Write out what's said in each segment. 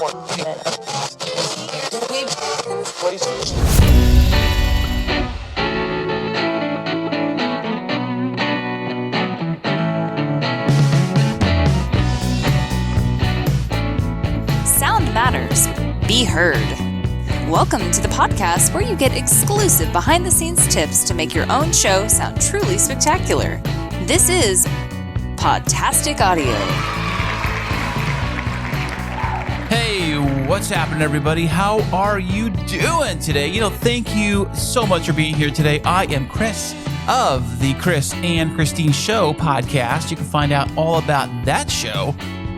Sound matters. Be heard. Welcome to the podcast where you get exclusive behind-the-scenes tips to make your own show sound truly spectacular. This is Podtastic Audio. Hey, what's happening, everybody? How are you doing today? Thank you so much for being here today. I am Chris of the Chris and Christine Show podcast. You can find out all about that show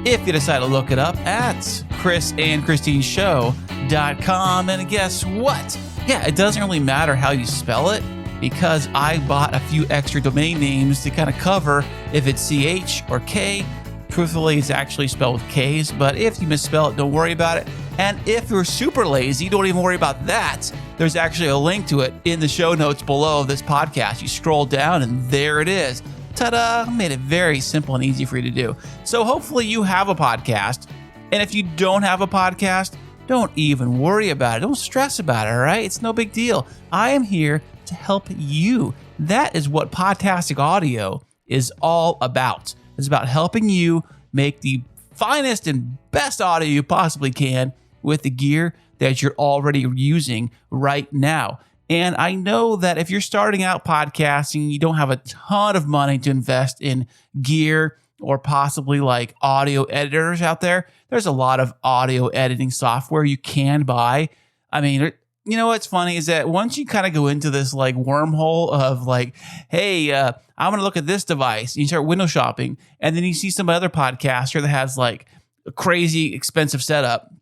if you decide to look it up at chrisandchristineshow.com. And guess what? Yeah, it doesn't really matter how you spell it because I bought a few extra domain names to kind of cover if it's CH or K. Truthfully, it's actually spelled with Ks, but if you misspell it, don't worry about it. And if you're super lazy, don't even worry about that. There's actually a link to it in the show notes below this podcast. You scroll down and there it is. Ta-da! Made it very simple and easy for you to do. So hopefully you have a podcast. And if you don't have a podcast, don't even worry about it. Don't stress about it, all right? It's no big deal. I am here to help you. That is what Podtastic Audio is all about. It's about helping you make the finest and best audio you possibly can with the gear that you're already using right now. And I know that if you're starting out podcasting, you don't have a ton of money to invest in gear or possibly like audio editors out there. There's a lot of audio editing software you can buy. I mean, you know what's funny is that once you kind of go into this like wormhole of like, hey, I'm going to look at this device, and you start window shopping, and then you see some other podcaster that has like a crazy expensive setup.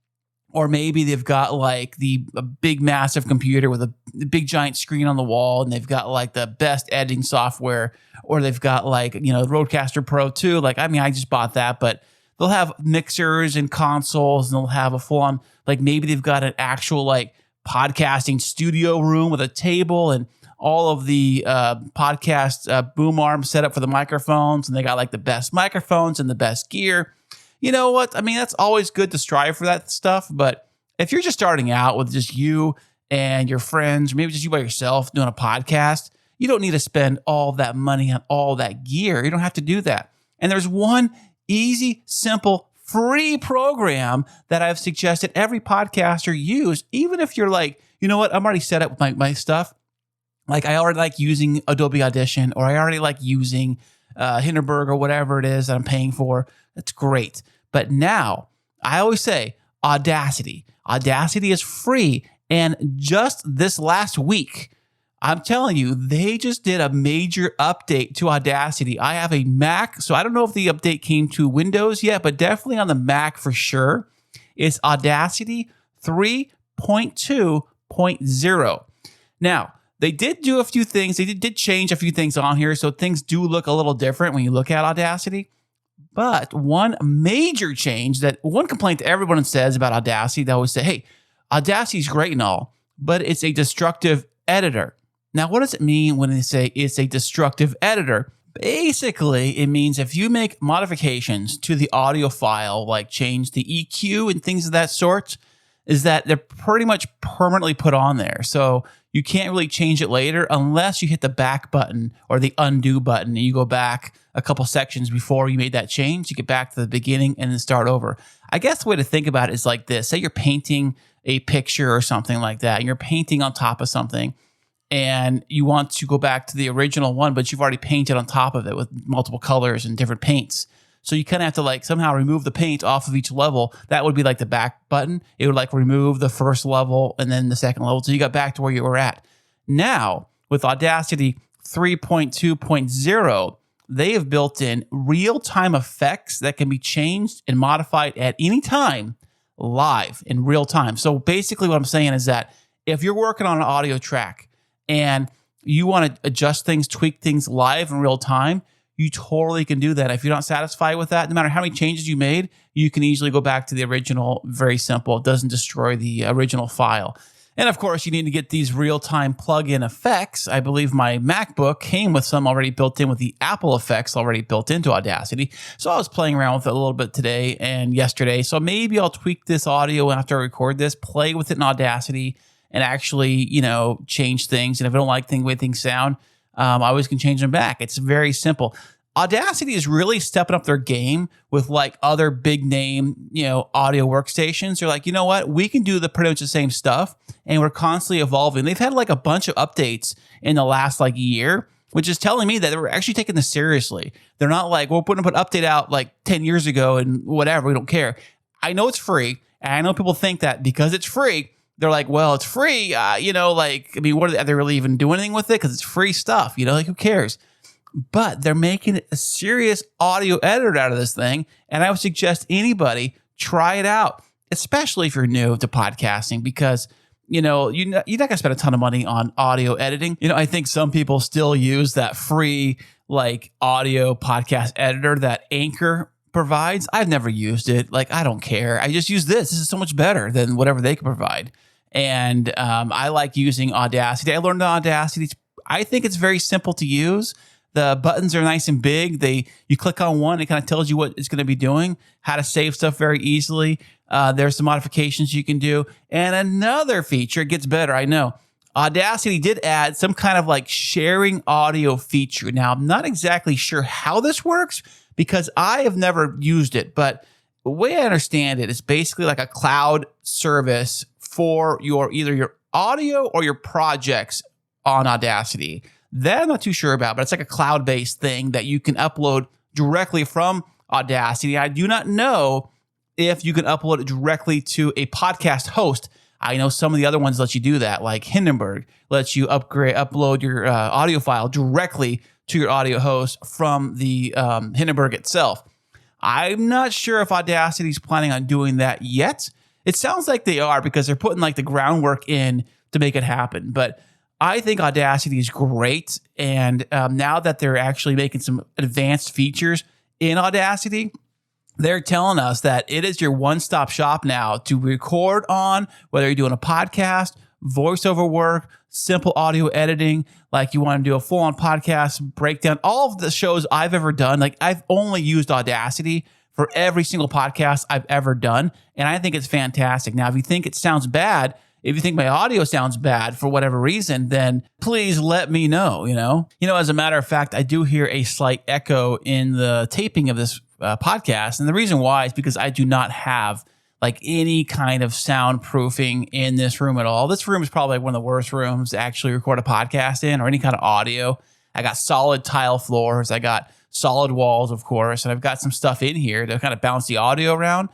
Or maybe they've got like a big massive computer with a big giant screen on the wall, and they've got like the best editing software, or they've got like, Rodecaster Pro 2. Like, I mean, I just bought that, but they'll have mixers and consoles, and they'll have a full on, like maybe they've got an actual like podcasting studio room with a table and all of the podcast boom arms set up for the microphones, and they got like the best microphones and the best gear. You know what? I mean, that's always good to strive for that stuff. But if you're just starting out with just you and your friends, or maybe just you by yourself doing a podcast, you don't need to spend all that money on all that gear. You don't have to do that. And there's one easy, simple, free program that I've suggested every podcaster use, even if you're like, you know what? I'm already set up with my stuff. Like I already like using Adobe Audition, or I already like using Hindenburg or whatever it is that I'm paying for. That's great. But now, I always say Audacity. Audacity is free. And just this last week, I'm telling you, they just did a major update to Audacity. I have a Mac, so I don't know if the update came to Windows yet, but definitely on the Mac for sure. It's Audacity 3.2.0. Now, they did do a few things. They did change a few things on here, so things do look a little different when you look at Audacity. But one major change that one complaint that everyone says about Audacity, they always say, hey, Audacity is great and all, but it's a destructive editor. Now, what does it mean when they say it's a destructive editor? Basically, it means if you make modifications to the audio file, like change the EQ and things of that sort, is that they're pretty much permanently put on there. So you can't really change it later unless you hit the back button or the undo button and you go back a couple sections before you made that change. You get back to the beginning and then start over. I guess the way to think about it is like this. Say you're painting a picture or something like that, and you're painting on top of something, and you want to go back to the original one, but you've already painted on top of it with multiple colors and different paints. So you kind of have to like somehow remove the paint off of each level. That would be like the back button. It would like remove the first level and then the second level. So you got back to where you were at. Now, with Audacity 3.2.0, they have built in real-time effects that can be changed and modified at any time live in real time. So basically what I'm saying is that if you're working on an audio track and you want to adjust things, tweak things live in real time, you totally can do that. If you're not satisfied with that, no matter how many changes you made, you can easily go back to the original. Very simple. It doesn't destroy the original file. And of course, you need to get these real-time plug-in effects. I believe my MacBook came with some already built in with the Apple effects already built into Audacity. So I was playing around with it a little bit today and yesterday. So maybe I'll tweak this audio after I record this, play with it in Audacity, and actually, change things. And if I don't like the way things sound, I always can change them back. It's very simple. Audacity is really stepping up their game with like other big name, audio workstations. They're like, you know what? We can do pretty much the same stuff, and we're constantly evolving. They've had like a bunch of updates in the last like year, which is telling me that they're actually taking this seriously. They're not like, we're putting an update out like 10 years ago and whatever. We don't care. I know it's free, and I know people think that because it's free, they're like, well, it's free. What are they really even doing anything with it? Because it's free stuff. Who cares? But they're making a serious audio editor out of this thing. And I would suggest anybody try it out, especially if you're new to podcasting, because, you're not going to spend a ton of money on audio editing. I think some people still use that free like audio podcast editor that Anchor provides. I've never used it. Like, I don't care. I just use this. This is so much better than whatever they can provide. And I like using Audacity. I learned Audacity. I think it's very simple to use. The buttons are nice and big. You click on one, it kind of tells you what it's going to be doing, how to save stuff very easily. There's some modifications you can do. And another feature, it gets better, I know. Audacity did add some kind of like sharing audio feature. Now, I'm not exactly sure how this works because I have never used it, but the way I understand it is basically like a cloud service for either your audio or your projects on Audacity. That I'm not too sure about, but it's like a cloud-based thing that you can upload directly from Audacity. I do not know if you can upload it directly to a podcast host. I know some of the other ones let you do that, like Hindenburg lets you upload your audio file directly to your audio host from the Hindenburg itself. I'm not sure if Audacity is planning on doing that yet. It sounds like they are because they're putting like the groundwork in to make it happen, but I think Audacity is great, and now that they're actually making some advanced features in Audacity, they're telling us that it is your one-stop shop now to record on, whether you're doing a podcast, voiceover work, simple audio editing, like you want to do a full-on podcast breakdown. All of the shows I've ever done, like I've only used Audacity for every single podcast I've ever done, and I think it's fantastic. Now, if you think it sounds bad, if you think my audio sounds bad for whatever reason, then please let me know, as a matter of fact, I do hear a slight echo in the taping of this podcast. And the reason why is because I do not have like any kind of soundproofing in this room at all. This room is probably one of the worst rooms to actually record a podcast in or any kind of audio. I got solid tile floors. I got solid walls, of course. And I've got some stuff in here to kind of bounce the audio around.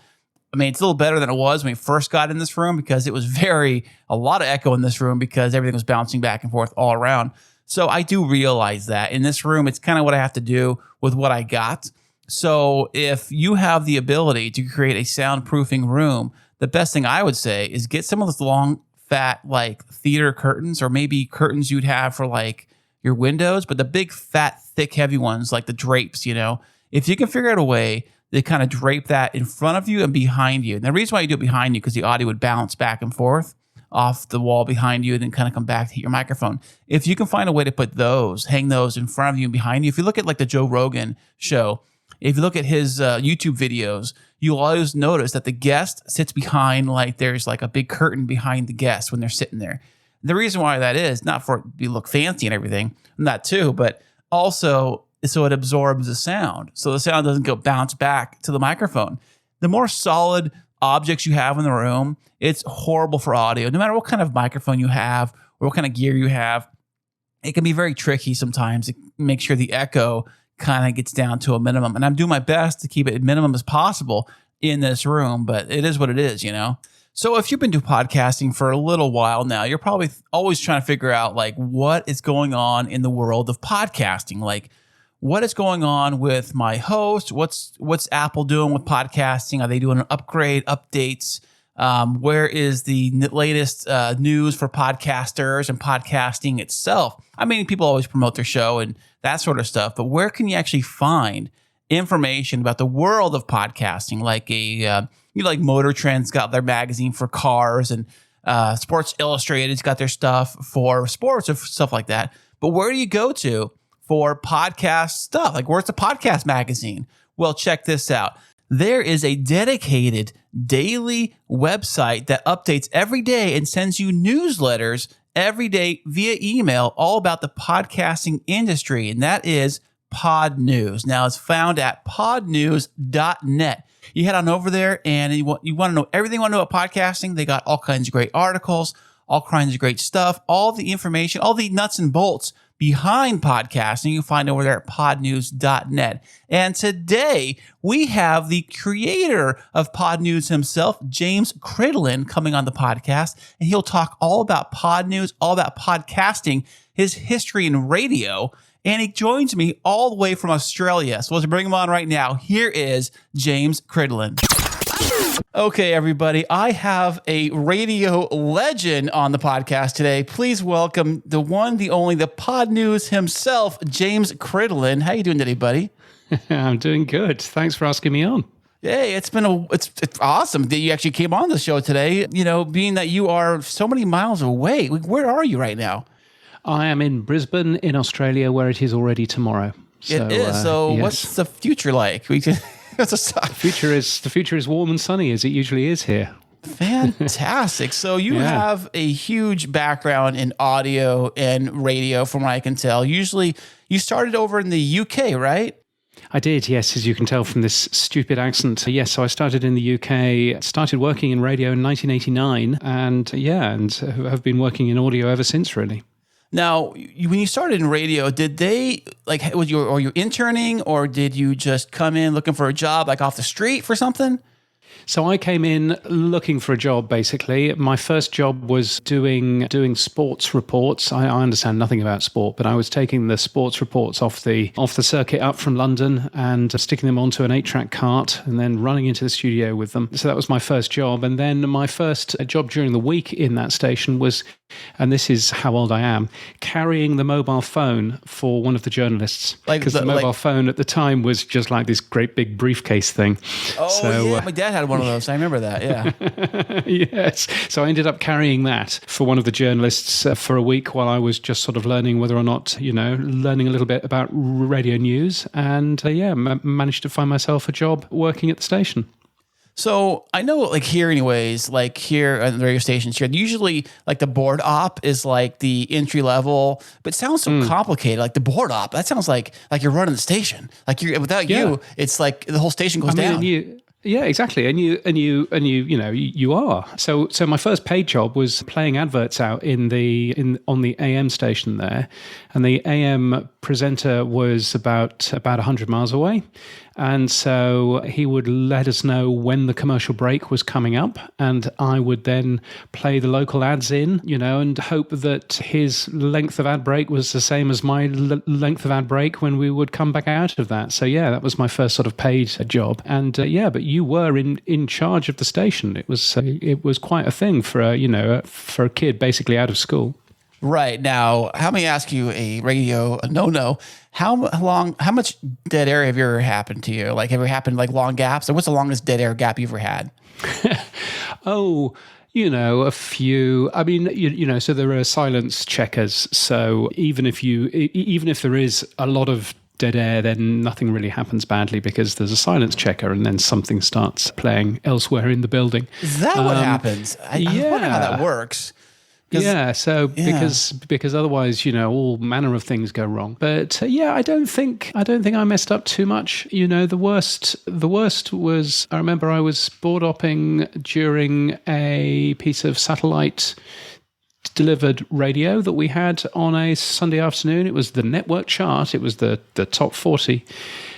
I mean, it's a little better than it was when we first got in this room because it was a lot of echo in this room because everything was bouncing back and forth all around. So I do realize that in this room, it's kind of what I have to do with what I got. So if you have the ability to create a soundproofing room, the best thing I would say is get some of those long, fat, like theater curtains or maybe curtains you'd have for like your windows, but the big, fat, thick, heavy ones like the drapes, if you can figure out a way they kind of drape that in front of you and behind you. And the reason why you do it behind you, because the audio would bounce back and forth off the wall behind you and then kind of come back to hit your microphone. If you can find a way to hang those in front of you and behind you. If you look at like the Joe Rogan show, if you look at his YouTube videos, you'll always notice that the guest sits behind, like there's like a big curtain behind the guest when they're sitting there. The reason why that is, not for it to look fancy and everything, that too, but also so it absorbs the sound. So the sound doesn't go bounce back to the microphone. The more solid objects you have in the room, it's horrible for audio. No matter what kind of microphone you have or what kind of gear you have, it can be very tricky sometimes to make sure the echo kind of gets down to a minimum. And I'm doing my best to keep it as minimum as possible in this room, but it is what it is, So if you've been doing podcasting for a little while now, you're probably always trying to figure out like what is going on in the world of podcasting. Like, what is going on with my host? What's Apple doing with podcasting? Are they doing an upgrade, updates? Where is the latest news for podcasters and podcasting itself? I mean, people always promote their show and that sort of stuff, but where can you actually find information about the world of podcasting? Like like Motor Trend's got their magazine for cars, and Sports Illustrated's got their stuff for sports or stuff like that. But where do you go to for podcast stuff? Like, where's the podcast magazine? Well, check this out. There is a dedicated daily website that updates every day and sends you newsletters every day via email all about the podcasting industry, and that is Podnews. Now, it's found at podnews.net. You head on over there and you want to know everything you want to know about podcasting. They got all kinds of great articles, all kinds of great stuff, all the information, all the nuts and bolts behind podcasting. You can find over there at podnews.net. And today we have the creator of Podnews himself, James Cridland, coming on the podcast, and he'll talk all about Podnews, all about podcasting, his history in radio. And he joins me all the way from Australia. So let's bring him on right now. Here is James Cridland. Okay, everybody, I have a radio legend on the podcast today. Please welcome the one, the only, the Podnews himself, James Cridland. How you doing today, buddy? I'm doing good. Thanks for asking me on. Hey, it's awesome that you actually came on the show today. You know, being that you are so many miles away. Where are you right now? I am in Brisbane, in Australia, where it is already tomorrow. It is. So yes. What's the future like? The future is warm and sunny, as it usually is here. Fantastic. So you have a huge background in audio and radio, from what I can tell. Usually you started over in the UK, right? I did, yes, as you can tell from this stupid accent. Yes, so I started in the UK, started working in radio in 1989, and have been working in audio ever since, really. Now, when you started in radio, did they, were you interning, or did you just come in looking for a job, off the street for something? So I came in looking for a job, basically. My first job was doing sports reports. I understand nothing about sport, but I was taking the sports reports off the circuit up from London and sticking them onto an 8-track cart and then running into the studio with them. So that was my first job. And then my first job during the week in that station was, and this is how old I am, carrying the mobile phone for one of the journalists. Because the mobile phone at the time was just like this great big briefcase thing. Oh, yeah. My dad had one of those. I remember that, yeah. Yes. So I ended up carrying that for one of the journalists for a week while I was just sort of learning whether or not, learning a little bit about radio news. And managed to find myself a job working at the station. So I know, here anyways, here on the radio stations here, usually the board op is the entry level, but it sounds so complicated. The board op, that sounds like you're running the station. Without you, it's the whole station goes down. Yeah, exactly. And you are. So my first paid job was playing adverts out on the AM station there, and the AM presenter was about 100 miles away. And so he would let us know when the commercial break was coming up, and I would then play the local ads in, and hope that his length of ad break was the same as my length of ad break when we would come back out of that. So that was my first sort of paid job. And but you were in charge of the station. It was quite a thing for a kid basically out of school. Right. Now, let me ask you a radio no-no. How much dead air have you ever happened to you? Have you happened long gaps? Or what's the longest dead air gap you've ever had? A few. I mean, so there are silence checkers. So even if there is a lot of dead air, then nothing really happens badly because there's a silence checker and then something starts playing elsewhere in the building. Is that what happens? I wonder how that works. Because otherwise, all manner of things go wrong. But I don't think I messed up too much. The worst was, I remember I was board opping during a piece of satellite delivered radio that we had on a Sunday afternoon. It was the network chart. It was the top 40.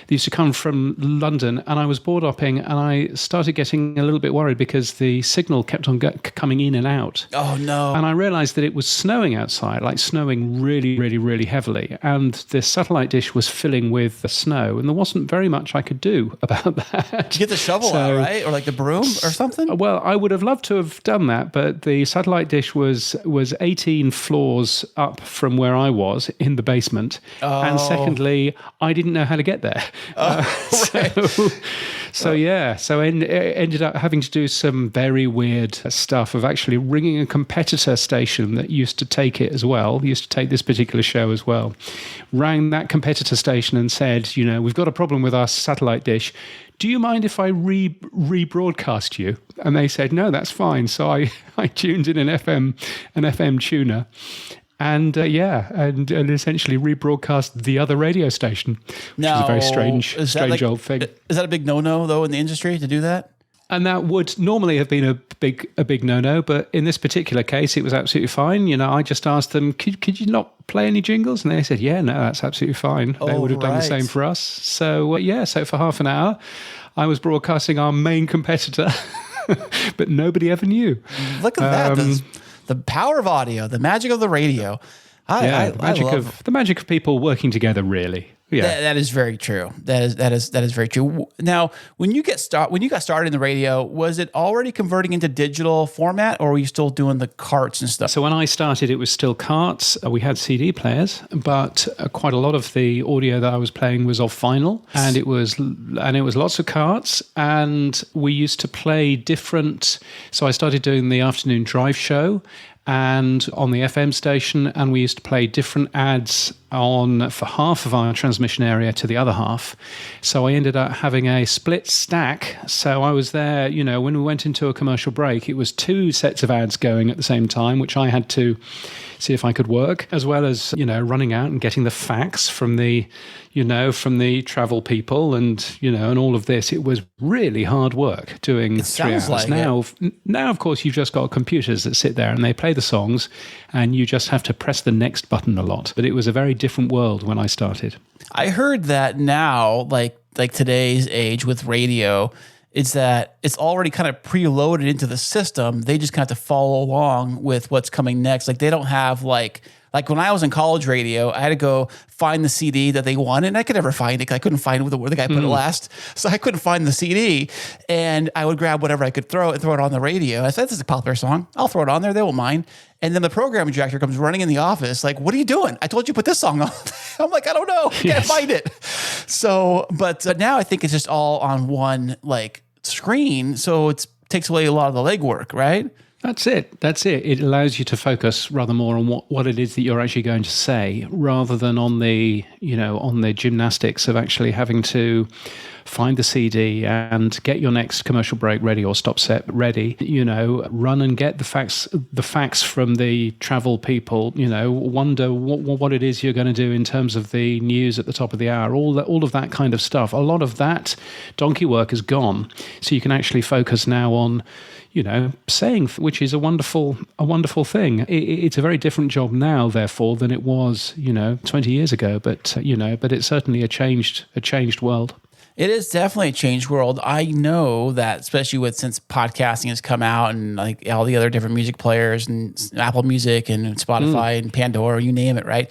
They used to come from London, and I was board opping, and I started getting a little bit worried because the signal kept on coming in and out. Oh, no. And I realized that it was snowing outside, snowing really, really, really heavily, and the satellite dish was filling with snow, and there wasn't very much I could do about that. Did you get the shovel out, right? Or the broom or something? Well, I would have loved to have done that, but the satellite dish was 18 floors up from where I was in the basement. Oh. And secondly, I didn't know how to get there. Oh, right. So I ended up having to do some very weird stuff of actually ringing a competitor station that used to take it as well, used to take this particular show as well. Rang that competitor station and said, we've got a problem with our satellite dish. Do you mind if I rebroadcast you? And they said, no, that's fine. So I tuned in an FM tuner. And and essentially rebroadcast the other radio station, which is a very strange old thing. Is that a big no-no though in the industry to do that? And that would normally have been a big no-no, but in this particular case, it was absolutely fine. I just asked them, could you not play any jingles? And they said, yeah, no, that's absolutely fine. They would have done the same for us. So so for half an hour, I was broadcasting our main competitor, but nobody ever knew. Look at that. The power of audio, the magic of the radio. The magic of people working together, really. Yeah, that is very true. That is very true. Now, when you got started in the radio, was it already converting into digital format, or were you still doing the carts and stuff? So when I started, it was still carts. We had CD players, but quite a lot of the audio that I was playing was off vinyl, and it was lots of carts. And we used to play different. So I started doing the afternoon drive show, and on the FM station, and we used to play different ads for half of our transmission area to the other half. So I ended up having a split stack. So I was there, when we went into a commercial break, it was 2 sets of ads going at the same time, which I had to see if I could work, as well as, running out and getting the facts from the travel people and all of this. It was really hard work doing 3 hours. Like now, of course, you've just got computers that sit there and they play the songs and you just have to press the next button a lot. But it was a very different world when I started. I heard that now, like today's age with radio, is that it's already kind of preloaded into the system. They just kind of have to follow along with what's coming next. Like they don't have like when I was in college radio, I had to go find the CD that they wanted, and I could never find it. I couldn't find where the guy put it last, so I couldn't find the CD. And I would grab whatever I could throw it on the radio. I said, "This is a popular song. I'll throw it on there. They won't mind." And then the program director comes running in the office, like, "What are you doing? I told you to put this song on." I'm like, "I don't know. I can't find it." So, but now I think it's just all on one screen, so it takes away a lot of the legwork, right? That's it. It allows you to focus rather more on what it is that you're actually going to say, rather than on the gymnastics of actually having to find the CD and get your next commercial break ready or stop set ready, run and get the facts from the travel people, wonder what it is you're going to do in terms of the news at the top of the hour, all of that kind of stuff. A lot of that donkey work is gone. So you can actually focus now on saying, which is a wonderful thing. It's a very different job now, therefore, than it was, 20 years ago. But it's certainly a changed world. It is definitely a changed world. I know that, especially since podcasting has come out and all the other different music players and Apple Music and Spotify and Pandora, you name it, right?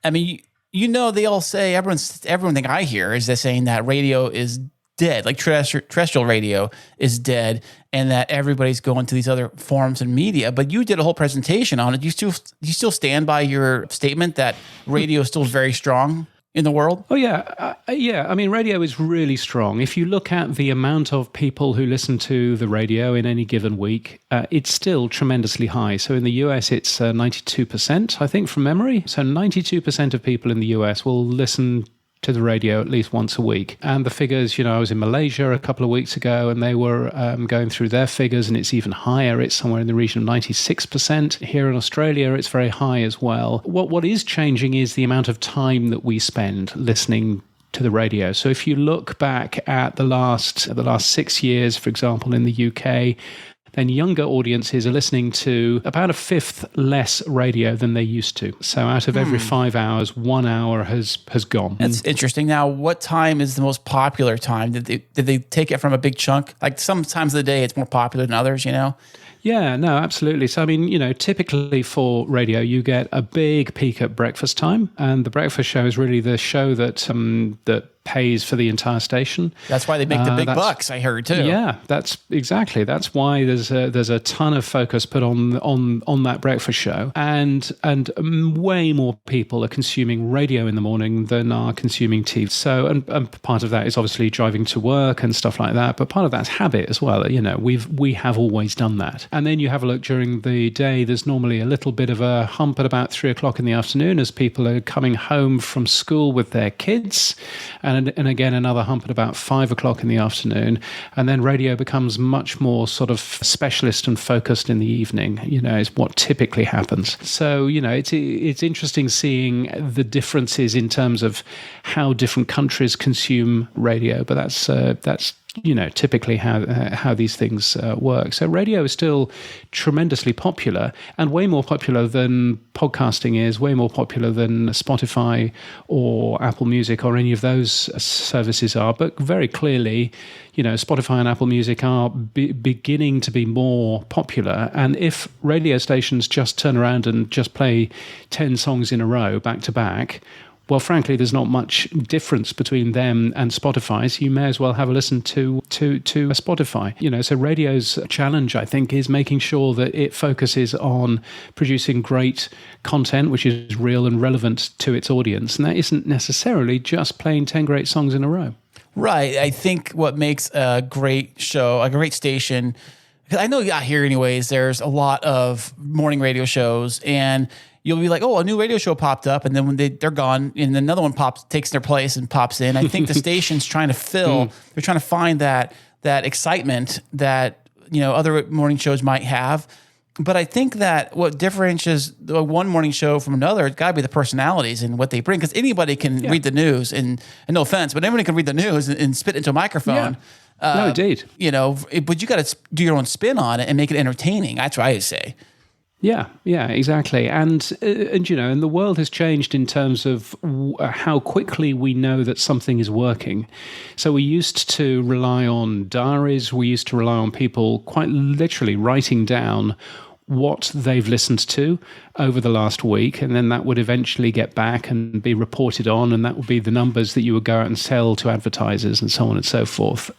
I mean, they all say, everything I hear is they're saying that radio is dead, like terrestrial radio is dead, and that everybody's going to these other forms and media. But you did a whole presentation on it. Do you still stand by your statement that radio is still very strong in the world? Oh, yeah. I mean, radio is really strong. If you look at the amount of people who listen to the radio in any given week, it's still tremendously high. So in the US, it's 92%, I think, from memory. So 92% of people in the US will listen to the radio at least once a week. And the figures, I was in Malaysia a couple of weeks ago and they were going through their figures, and it's even higher. It's somewhere in the region of 96%. Here in Australia, it's very high as well. What is changing is the amount of time that we spend listening to the radio. So if you look back at the last 6 years, for example, in the UK, then younger audiences are listening to about a fifth less radio than they used to. So out of every 5 hours, 1 hour has gone. That's interesting. Now, what time is the most popular time? Did they take it from a big chunk? Like some times of the day, it's more popular than others, Yeah, no, absolutely. So, I mean, typically for radio, you get a big peak at breakfast time, and the breakfast show is really the show that pays for the entire station. That's why they make the big bucks, I heard too. Yeah, that's why there's a ton of focus put on that breakfast show, and way more people are consuming radio in the morning than are consuming TV. So, and part of that is obviously driving to work and stuff like that, but part of that's habit as well. You know, we have always done that. And then you have a look during the day. There's normally a little bit of a hump at about 3 o'clock in the afternoon as people are coming home from school with their kids, and again another hump at about 5 o'clock in the afternoon, and then radio becomes much more sort of specialist and focused in the evening. You know, is what typically happens. So you know, it's interesting seeing the differences in terms of how different countries consume radio, but that's you know, typically how these things work. So radio is still tremendously popular, and way more popular than podcasting is, way more popular than Spotify or Apple Music or any of those services are. But very clearly, you know, Spotify and Apple Music are beginning to be more popular. And if radio stations just turn around and just play 10 songs in a row back to back, well, frankly, there's not much difference between them and Spotify, so you may as well have a listen to Spotify. You know, so radio's challenge, I think, is making sure that it focuses on producing great content, which is real and relevant to its audience, and that isn't necessarily just playing 10 great songs in a row. Right. I think what makes a great show, a great station, because I know out here anyways, there's a lot of morning radio shows, and you'll be like, oh, a new radio show popped up, and then when they're gone, and another one takes their place and pops in. I think the station's trying to fill, they're trying to find that excitement that, you know, other morning shows might have. But I think that what differentiates one morning show from another, it's got to be the personalities and what they bring, because anybody can read the news, and no offense, but anybody can read the news and spit into a microphone. Yeah. No, indeed. You know, but you got to do your own spin on it and make it entertaining. That's what I say. Yeah, exactly. And you know, and the world has changed in terms of how quickly we know that something is working. So we used to rely on diaries. We used to rely on people quite literally writing down what they've listened to over the last week, and then that would eventually get back and be reported on, and that would be the numbers that you would go out and sell to advertisers and so on and so forth.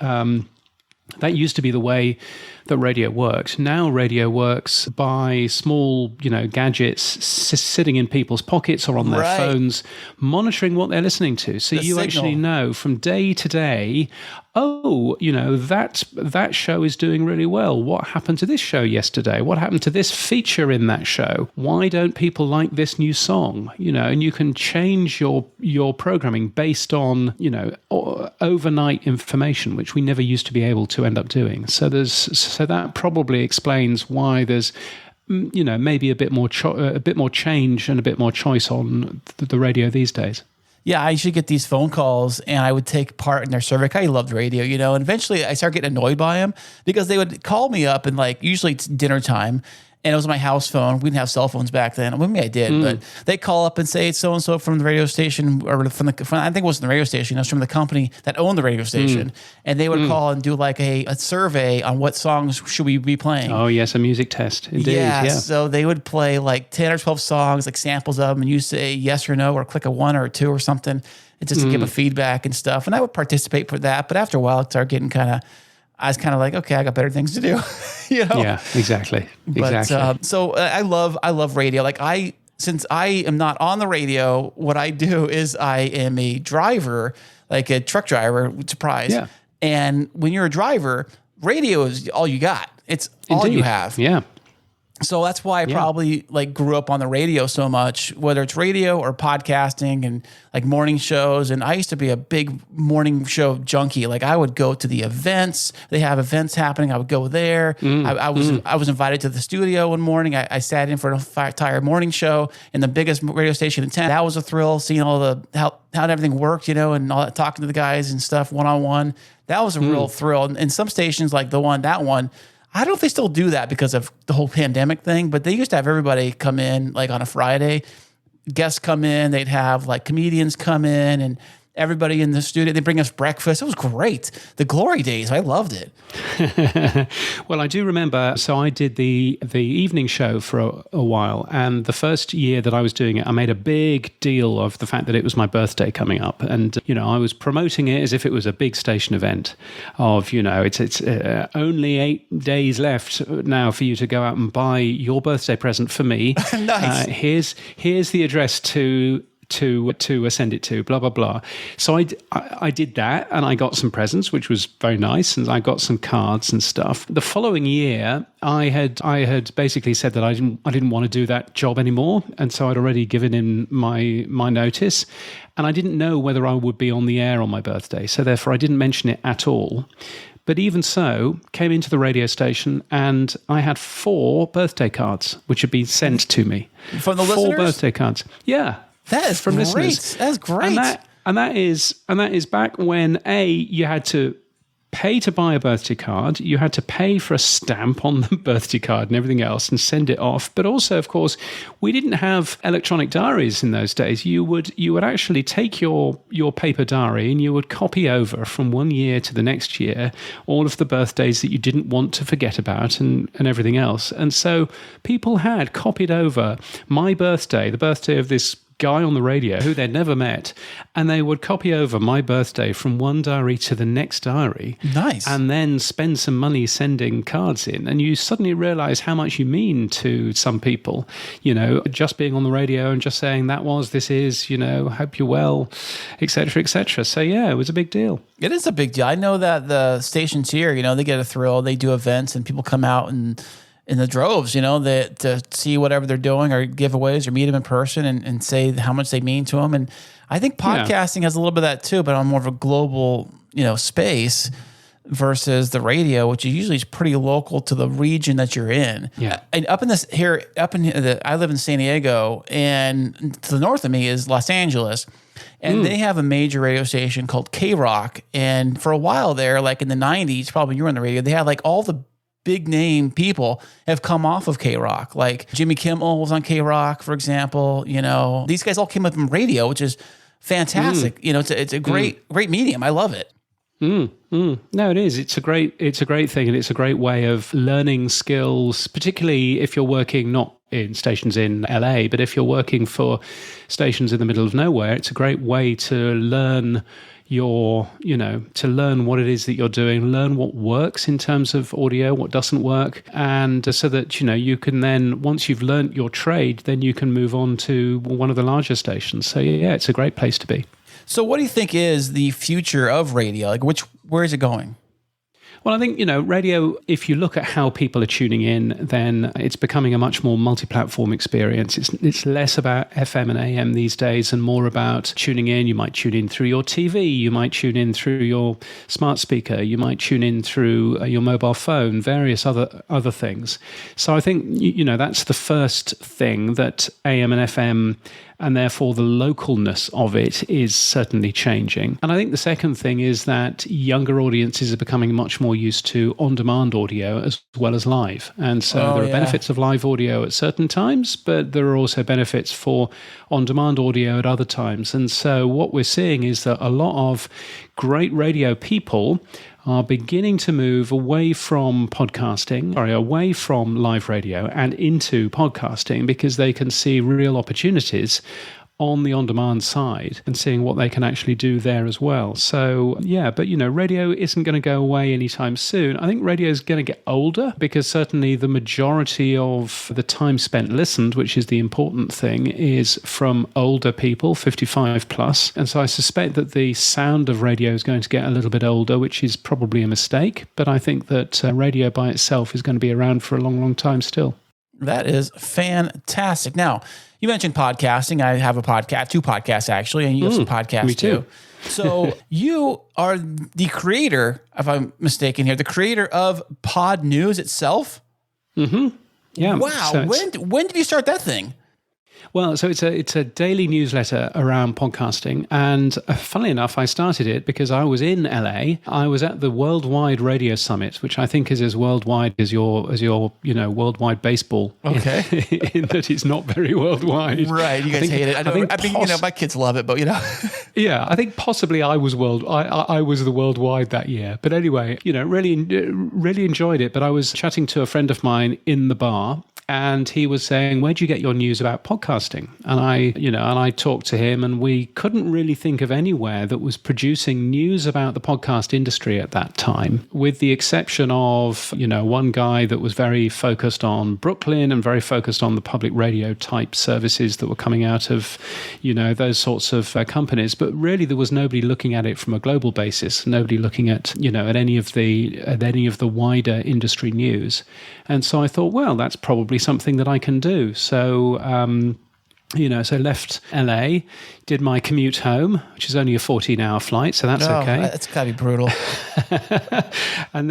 That used to be the way that radio worked. Now radio works by small, you know, gadgets sitting in people's pockets or on their phones, monitoring what they're listening to. So you actually know from day to day, oh, you know, that show is doing really well. What happened to this show yesterday? What happened to this feature in that show? Why don't people like this new song? You know, and you can change your programming based on, you know, overnight information, which we never used to be able to end up doing. So that probably explains why there's, you know, maybe a bit more change and a bit more choice on the radio these days. Yeah, I used to get these phone calls, and I would take part in their survey. I loved radio, you know, and eventually I started getting annoyed by them because they would call me up, and like usually it's dinner time, and it was my house phone. We didn't have cell phones back then. Well, maybe I did, but they call up and say it's so and so from the radio station, or from I think it wasn't the radio station. It was from the company that owned the radio station, and they would call and do like a survey on what songs should we be playing. Oh yes, a music test, indeed. Yeah, so they would play like 10 or 12 songs, like samples of them, and you say yes or no, or click a 1 or a 2 or something, just to give a feedback and stuff. And I would participate for that, but after a while, it started getting I was kind of like, okay, I got better things to do, you know? Yeah, exactly. But, so I love radio. Like since I am not on the radio, what I do is I am a driver, like a truck driver, surprise. Yeah. And when you're a driver, radio is all you got. It's all you have. Yeah. So that's why I probably like grew up on the radio so much, whether it's radio or podcasting and like morning shows. And I used to be a big morning show junkie. Like I would go to the events. They have events happening. I would go there. I was invited to the studio one morning. I sat in for an entire morning show in the biggest radio station in town. That was a thrill, seeing all how everything worked, you know, and all that, talking to the guys and stuff one-on-one. That was a real thrill. And some stations like that one, I don't know if they still do that because of the whole pandemic thing, but they used to have everybody come in like on a Friday, guests come in, they'd have like comedians come in, and everybody in the studio. They bring us breakfast. It was great. The glory days. I loved it. Well, I do remember. So I did the evening show for a while, and the first year that I was doing it, I made a big deal of the fact that it was my birthday coming up, and I was promoting it as if it was a big station event. Of it's only 8 days left now for you to go out and buy your birthday present for me. Nice. Here's the address to send it to, blah, blah, blah. So I did that, and I got some presents, which was very nice, and I got some cards and stuff. The following year, I had basically said that I didn't want to do that job anymore, and so I'd already given in my notice, and I didn't know whether I would be on the air on my birthday, so therefore I didn't mention it at all. But even so, came into the radio station, and I had 4 birthday cards, which had been sent to me. From the 4 listeners? birthday cards. Yeah. That is from great. listeners. That's great. And that is back when you had to pay to buy a birthday card, you had to pay for a stamp on the birthday card and everything else and send it off. But also, of course, we didn't have electronic diaries in those days. You would actually take your paper diary and you would copy over from one year to the next year all of the birthdays that you didn't want to forget about and everything else. And so people had copied over my birthday, the birthday of this guy on the radio who they'd never met, and they would copy over my birthday from one diary to the next diary. Nice. And then spend some money sending cards in. And you suddenly realize how much you mean to some people, just being on the radio and just saying this is, hope you're well, etc., etc. So yeah, it was a big deal. It is a big deal. I know that the stations here, they get a thrill. They do events and people come out and in the droves, to see whatever they're doing or giveaways or meet them in person and say how much they mean to them. And I think podcasting has a little bit of that too, but on more of a global, space versus the radio, which usually is pretty local to the region that you're in. Yeah. And I live in San Diego, and to the north of me is Los Angeles. And they have a major radio station called K-Rock. And for a while there, like in the 90s, probably you were on the radio, they had like all the big name people have come off of K-Rock. Like Jimmy Kimmel was on K-Rock, for example. These guys all came up from radio, which is fantastic. It's a great medium. I love it. No, it is. It's a great thing, and it's a great way of learning skills, particularly if you're working not in stations in LA, but if you're working for stations in the middle of nowhere. It's a great way to learn to learn what it is that you're doing, learn what works in terms of audio, what doesn't work, and so that, you can then, once you've learnt your trade, then you can move on to one of the larger stations. So yeah, it's a great place to be. So what do you think is the future of radio? Like where is it going? Well, I think, radio, if you look at how people are tuning in, then it's becoming a much more multi-platform experience. It's less about FM and AM these days and more about tuning in. You might tune in through your TV. You might tune in through your smart speaker. You might tune in through your mobile phone, various other things. So I think, that's the first thing that AM and FM and therefore the localness of it is certainly changing. And I think the second thing is that younger audiences are becoming much more used to on-demand audio as well as live. And so there are benefits of live audio at certain times, but there are also benefits for on-demand audio at other times. And so what we're seeing is that a lot of great radio people are beginning to move away from away from live radio and into podcasting because they can see real opportunities on the on-demand side and seeing what they can actually do there as well. So, yeah, but, radio isn't going to go away anytime soon. I think radio is going to get older because certainly the majority of the time spent listened, which is the important thing, is from older people, 55 plus. And so I suspect that the sound of radio is going to get a little bit older, which is probably a mistake. But I think that radio by itself is going to be around for a long, long time still. That is fantastic. Now, you mentioned podcasting. I have a podcast, 2 podcasts actually, and you have some podcasts me too. So you are the creator, if I'm mistaken here, the creator of Podnews itself? Mm-hmm. Yeah. Wow. So when did you start that thing? Well, so it's a daily newsletter around podcasting, and funnily enough, I started it because I was in LA. I was at the Worldwide Radio Summit, which I think is as worldwide as your worldwide baseball. Okay, in that it's not very worldwide. Right, you guys hate it. I think my kids love it, but Yeah, I think possibly I was I was the worldwide that year. But anyway, really enjoyed it. But I was chatting to a friend of mine in the bar, and he was saying, "Where'd you get your news about podcasting?" And I talked to him, and we couldn't really think of anywhere that was producing news about the podcast industry at that time, with the exception of, one guy that was very focused on Brooklyn and very focused on the public radio type services that were coming out of, those sorts of companies. But really, there was nobody looking at it from a global basis. Nobody looking at, at any of the wider industry news. And so I thought, well, that's probably something that I can do. So, so left LA, did my commute home, which is only a 14-hour flight, so that's okay. That's gotta be brutal. and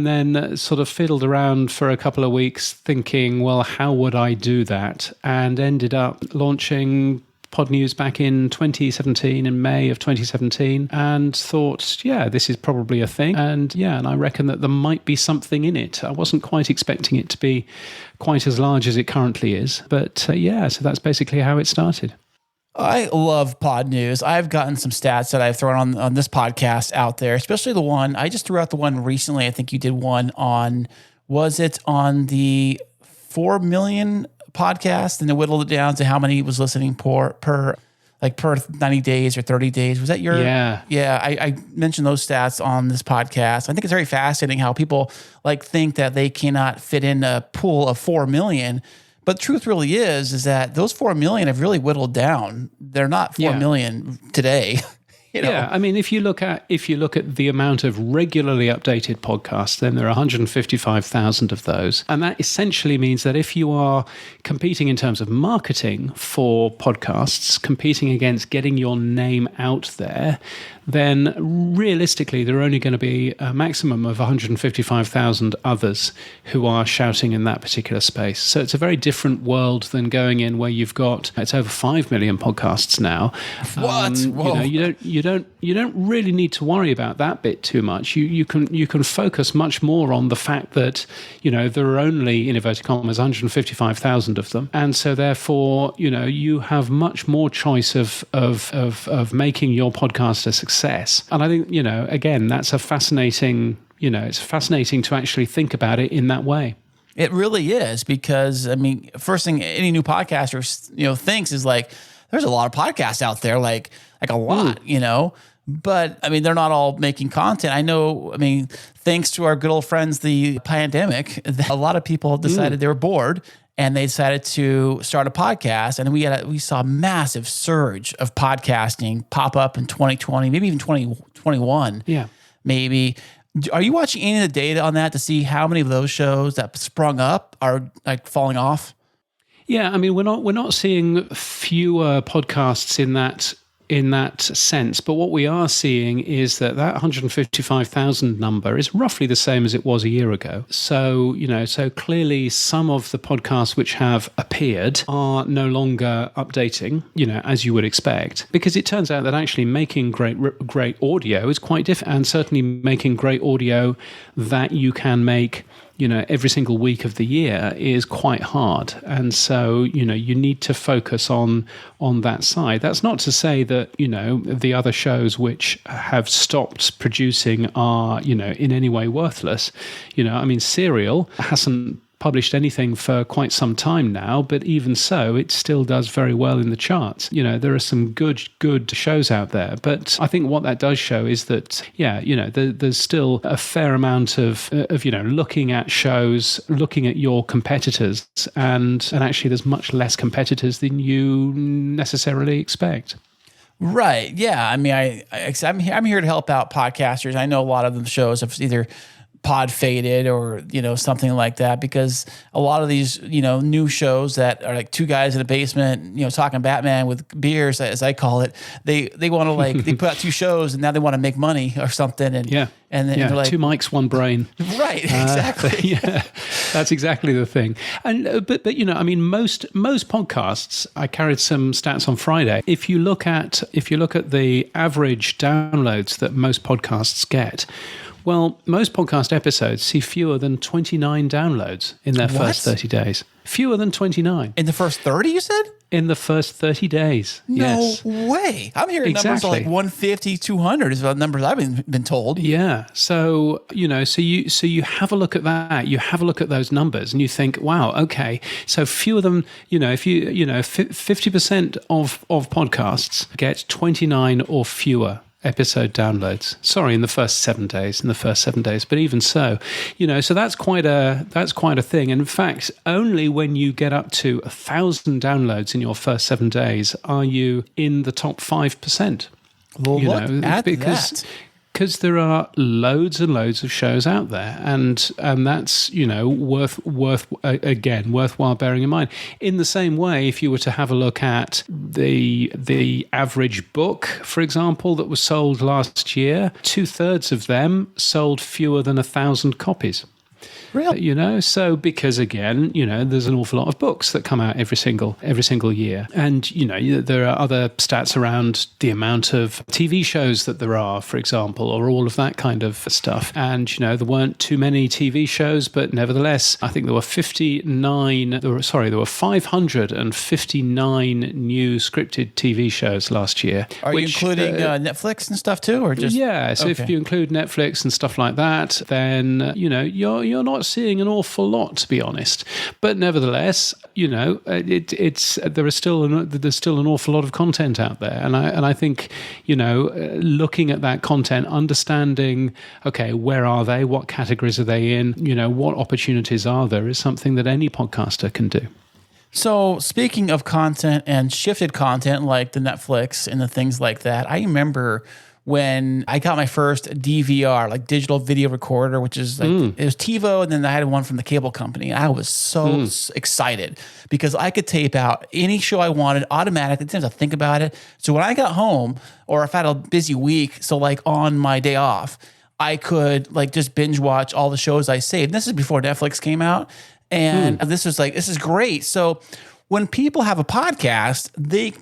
then sort of fiddled around for a couple of weeks thinking, well, how would I do that? And ended up launching Podnews back in 2017, in May of 2017, and thought, this is probably a thing. And I reckon that there might be something in it. I wasn't quite expecting it to be quite as large as it currently is. But so that's basically how it started. I love Podnews. I've gotten some stats that I've thrown on this podcast out there, especially the one, I just threw out the one recently. I think you did one on, was it on the 4 million podcast, and then whittled it down to how many was listening per 90 days or 30 days. Was that your? Yeah. I mentioned those stats on this podcast. I think it's very fascinating how people think that they cannot fit in a pool of 4 million. But the truth really is that those 4 million have really whittled down. They're not 4 million today. Yeah, I mean, if you look at the amount of regularly updated podcasts, then there are 155,000 of those, and that essentially means that if you are competing in terms of marketing for podcasts, competing against getting your name out there, then realistically there are only going to be a maximum of 155,000 others who are shouting in that particular space. So it's a very different world than going in where you've got, it's over 5 million podcasts now. What? You don't really need to worry about that bit too much. You can focus much more on the fact that there are only, in inverted commas, 155,000 of them, and so therefore you have much more choice of making your podcast a success. And I think again, that's a fascinating. It's fascinating to actually think about it in that way. It really is, because I mean, first thing any new podcaster thinks is there's a lot of podcasts out there, like a lot, but I mean, they're not all making content. I know, thanks to our good old friends, the pandemic, a lot of people decided they were bored and they decided to start a podcast. And we saw a massive surge of podcasting pop up in 2020, maybe even 2021. Yeah. Maybe. Are you watching any of the data on that to see how many of those shows that sprung up are falling off? Yeah, I mean, we're not seeing fewer podcasts in that sense, but what we are seeing is that 155,000 number is roughly the same as it was a year ago. So so clearly some of the podcasts which have appeared are no longer updating, as you would expect, because it turns out that actually making great audio is quite difficult, and certainly making great audio that you can make every single week of the year is quite hard. And so, you need to focus on that side. That's not to say that, the other shows which have stopped producing are, in any way worthless. Serial hasn't published anything for quite some time now, but even so, it still does very well in the charts. There are some good shows out there, but I think what that does show is that, there's still a fair amount of looking at shows, looking at your competitors, and actually there's much less competitors than you necessarily expect. Right. Yeah. I mean, I'm here to help out podcasters. I know a lot of the shows have either pod faded or something like that, because a lot of these new shows that are like two guys in a basement talking Batman with beers, as I call it, they want to they put out two shows and now they want to make money or something, and they're like, two mics, one brain. Right, exactly. That's exactly the thing. And but most podcasts, I carried some stats on Friday. If you look at the average downloads that most podcasts get, Well, most podcast episodes see fewer than 29 downloads in their first 30 days. Fewer than 29. In the first 30, you said? In the first 30 days. No way. I'm hearing numbers like 150, 200 is the numbers I've been told. Yeah. So, so you have a look at that. You have a look at those numbers and you think, wow, okay. So fewer than, if 50% of podcasts get 29 or fewer episode downloads. Sorry, in the first 7 days. But even so, so that's quite a thing. And in fact, only when you get up to 1,000 downloads in your first 7 days are you in the top 5%. Well, look at that. Because there are loads and loads of shows out there, and that's worthwhile bearing in mind. In the same way, if you were to have a look at the average book, for example, that was sold last year, 2/3 of them sold fewer than 1,000 copies. Really? So because again, there's an awful lot of books that come out every single year. And, there are other stats around the amount of TV shows that there are, for example, or all of that kind of stuff. And, there weren't too many TV shows, but nevertheless, I think there were 559 new scripted TV shows last year. Are you including Netflix and stuff too, or just? Yeah. So if you include Netflix and stuff like that, then, you're not seeing an awful lot, to be honest. But nevertheless, there's still an awful lot of content out there, and I think looking at that content, understanding, okay, where are they? What categories are they in? What opportunities are there? Is something that any podcaster can do. So speaking of content and shifted content like the Netflix and the things like that, I remember when I got my first DVR, like digital video recorder, which is like, it was TiVo, and then I had one from the cable company. I was so excited because I could tape out any show I wanted automatically. I didn't have to think about it. So when I got home, or if I had a busy week, so like on my day off, I could like just binge watch all the shows I saved. This is before Netflix came out. And this is great. So when people have a podcast, they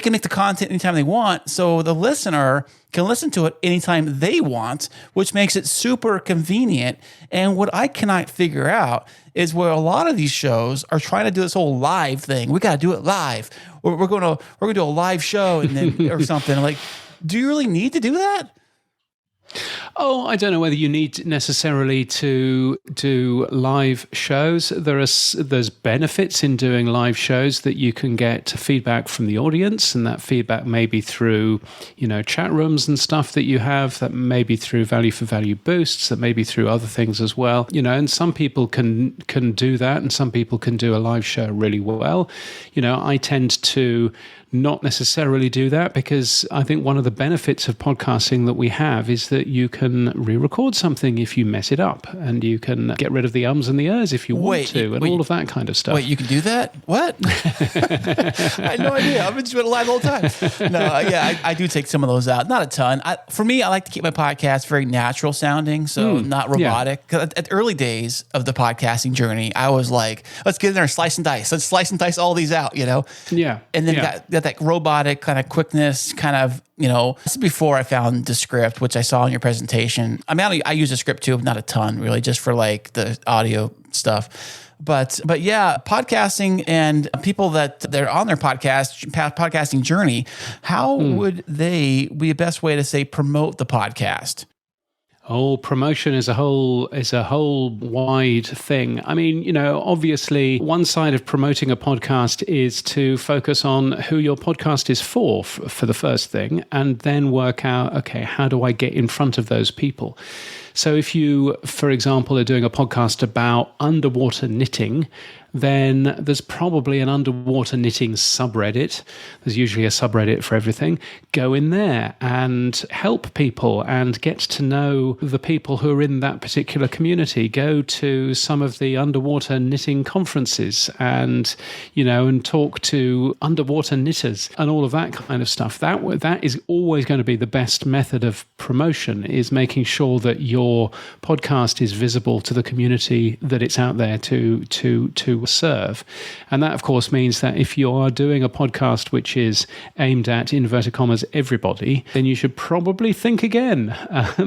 can make the content anytime they want. So the listener can listen to it anytime they want, which makes it super convenient. And what I cannot figure out is where a lot of these shows are trying to do this whole live thing. We got to do it live. We're going to do a live show and then or something. Like, do you really need to do that? Oh, I don't know whether you need necessarily to do live shows. There's benefits in doing live shows, that you can get feedback from the audience, and that feedback may be through, chat rooms and stuff that you have, that may be through value for value boosts, that may be through other things as well. And some people can do that, and some people can do a live show really well. I tend to not necessarily do that, because I think one of the benefits of podcasting that we have is that you can re-record something if you mess it up, and you can get rid of the ums and the ers if you want to, and all of that kind of stuff. Wait, you can do that? What? I had no idea. I've been doing it live all the time. No, I do take some of those out. Not a ton. For me, I like to keep my podcast very natural sounding, so not robotic. Because at the early days of the podcasting journey, I was like, let's get in there and slice and dice. Let's slice and dice all these out, Yeah. And then got that robotic kind of quickness, kind of, this is before I found the script, which I saw in your presentation. I mean, I use a script too, not a ton really, just for like the audio stuff. But yeah, podcasting and people that they're on their podcasting journey, how would they be the best way to say promote the podcast? Oh, promotion is a whole wide thing. I mean, obviously one side of promoting a podcast is to focus on who your podcast is for the first thing, and then work out, okay, how do I get in front of those people? So if you, for example, are doing a podcast about underwater knitting, then there's probably an underwater knitting subreddit. There's usually a subreddit for everything. Go in there and help people and get to know the people who are in that particular community. Go to some of the underwater knitting conferences and, and talk to underwater knitters and all of that kind of stuff. That is always going to be the best method of promotion, is making sure that your your podcast is visible to the community that it's out there to serve. And that, of course, means that if you are doing a podcast which is aimed at, inverted commas, everybody, then you should probably think again,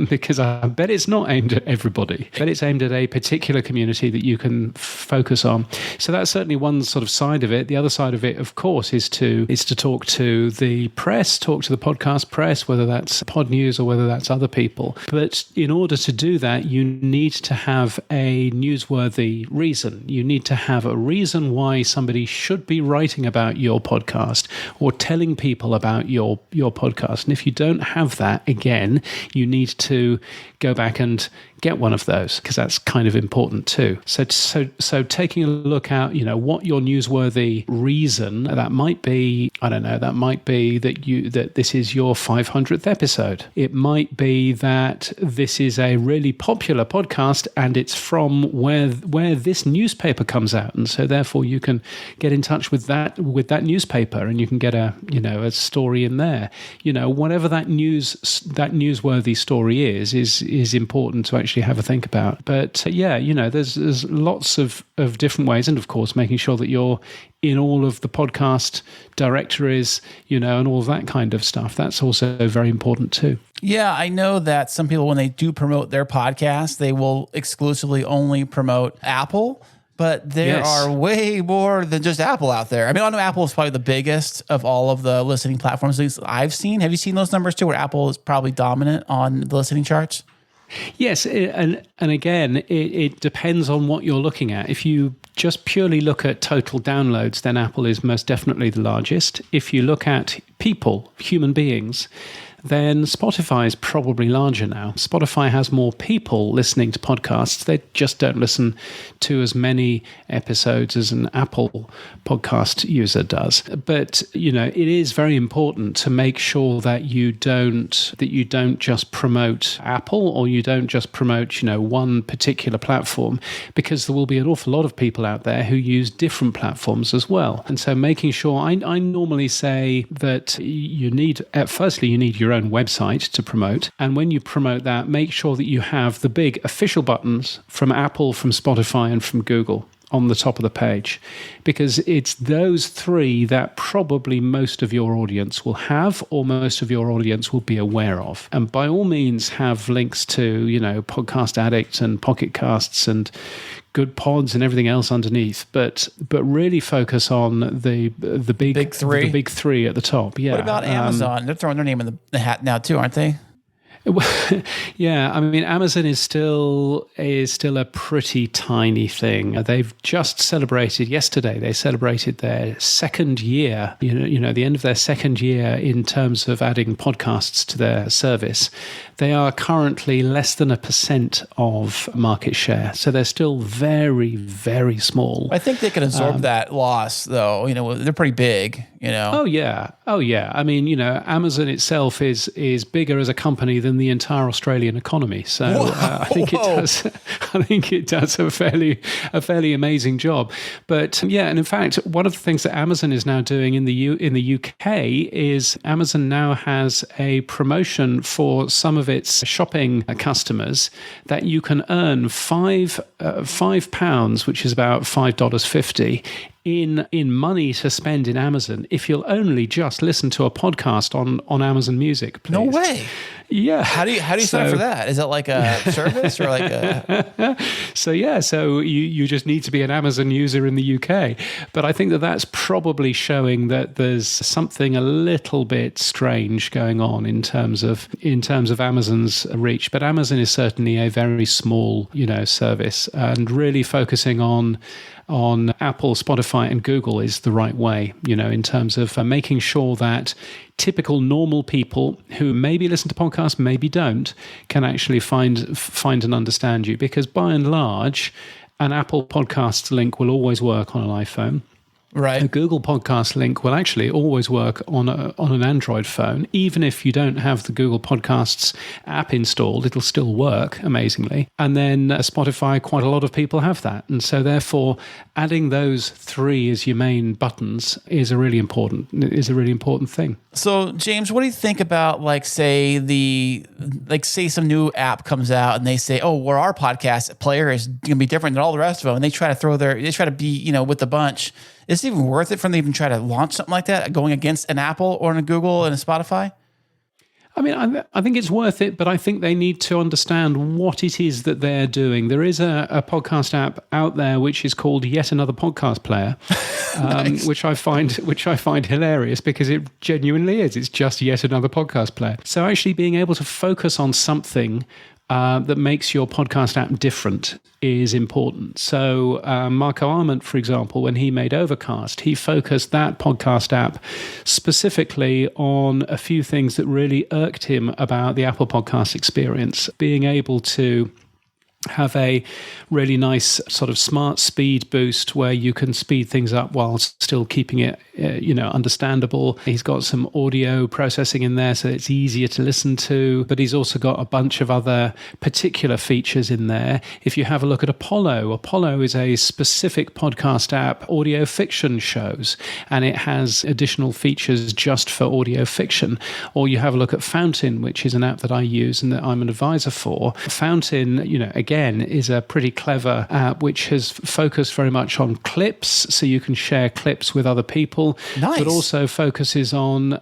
because I bet it's not aimed at everybody, but it's aimed at a particular community that you can focus on. So that's certainly one sort of side of it. The other side of it, of course, is to talk to the press, talk to the podcast press, whether that's Podnews or whether that's other people. But in order to do that, you need to have a newsworthy reason. You need to have a reason why somebody should be writing about your podcast or telling people about your podcast. And if you don't have that, again, you need to go back and get one of those, because that's kind of important too. So taking a look at, what your newsworthy reason, that might be, I don't know, that might be that this is your 500th episode. It might be that this is a really popular podcast and it's from where this newspaper comes out, and so therefore you can get in touch with that newspaper and you can get a story in there. Whatever that newsworthy story is important to actually have a think about. But there's lots of different ways, and of course making sure that you're in all of the podcast directories, and all of that kind of stuff. That's also very important too. Yeah, I know that some people, when they do promote their podcast, they will exclusively only promote Apple. But there are way more than just Apple out there. I mean, I know Apple is probably the biggest of all of the listening platforms, at least I've seen. Have you seen those numbers too, where Apple is probably dominant on the listening charts? Yes, and again, it depends on what you're looking at. If you just purely look at total downloads, then Apple is most definitely the largest. If you look at people, human beings, then Spotify is probably larger now. Spotify has more people listening to podcasts. They just don't listen to as many episodes as an Apple podcast user does. But, it is very important to make sure that you don't just promote Apple, or you don't just promote, one particular platform, because there will be an awful lot of people out there who use different platforms as well. And so making sure, I normally say that you need your own website to promote. And when you promote that, make sure that you have the big official buttons from Apple, from Spotify, and from Google on the top of the page, because it's those three that probably most of your audience will have, or most of your audience will be aware of. And by all means have links to, Podcast Addict and Pocket Casts and Good Pods and everything else underneath, but really focus on the big three. The big three at the top. Yeah. What about Amazon? They're throwing their name in the hat now too, aren't they? Yeah, I mean, Amazon is still a pretty tiny thing. They've just celebrated yesterday. They celebrated their second year. The end of their second year in terms of adding podcasts to their service. They are currently less than 1% of market share, so they're still very, very small. I think they can absorb that loss, though. They're pretty big. Oh yeah. I mean, Amazon itself is bigger as a company than the entire Australian economy. So I think it does. I think it does a fairly amazing job. But and in fact, one of the things that Amazon is now doing in the UK is Amazon now has a promotion for some of its shopping customers that you can earn £5, which is about $5.50. In money to spend in Amazon if you'll only just listen to a podcast on Amazon Music, please. No way. Yeah. How do you sign up for that? Is it like a service or like a... So you just need to be an Amazon user in the UK. But I think that's probably showing that there's something a little bit strange going on in terms of Amazon's reach. But Amazon is certainly a very small, service, and really focusing on Apple, Spotify, and Google is the right way, in terms of making sure that typical normal people who maybe listen to podcasts, maybe don't, can actually find and understand you. Because by and large, an Apple Podcasts link will always work on an iPhone. Right. A Google Podcast link will actually always work on an Android phone. Even if you don't have the Google Podcasts app installed, it'll still work amazingly. And then Spotify, quite a lot of people have that. And so therefore, adding those three as your main buttons is a really important thing. So, James, what do you think about say some new app comes out and they say, "Oh, well, our podcast player is going to be different than all the rest of them," and they try to be with the bunch. Is it even worth it for them to even try to launch something like that, going against an Apple or a Google and a Spotify? I mean, I think it's worth it, but I think they need to understand what it is that they're doing. There is a podcast app out there which is called Yet Another Podcast Player, nice. which I find hilarious because it genuinely is. It's just yet another podcast player. So actually being able to focus on something that makes your podcast app different is important. So Marco Arment, for example, when he made Overcast, he focused that podcast app specifically on a few things that really irked him about the Apple Podcast experience. Being able to have a really nice sort of smart speed boost where you can speed things up while still keeping it, understandable. He's got some audio processing in there so it's easier to listen to, but he's also got a bunch of other particular features in there. If you have a look at Apollo is a specific podcast app, audio fiction shows, and it has additional features just for audio fiction. Or you have a look at Fountain, which is an app that I use and that I'm an advisor for. Fountain, again, is a pretty clever app which has focused very much on clips, so you can share clips with other people, nice. But also focuses on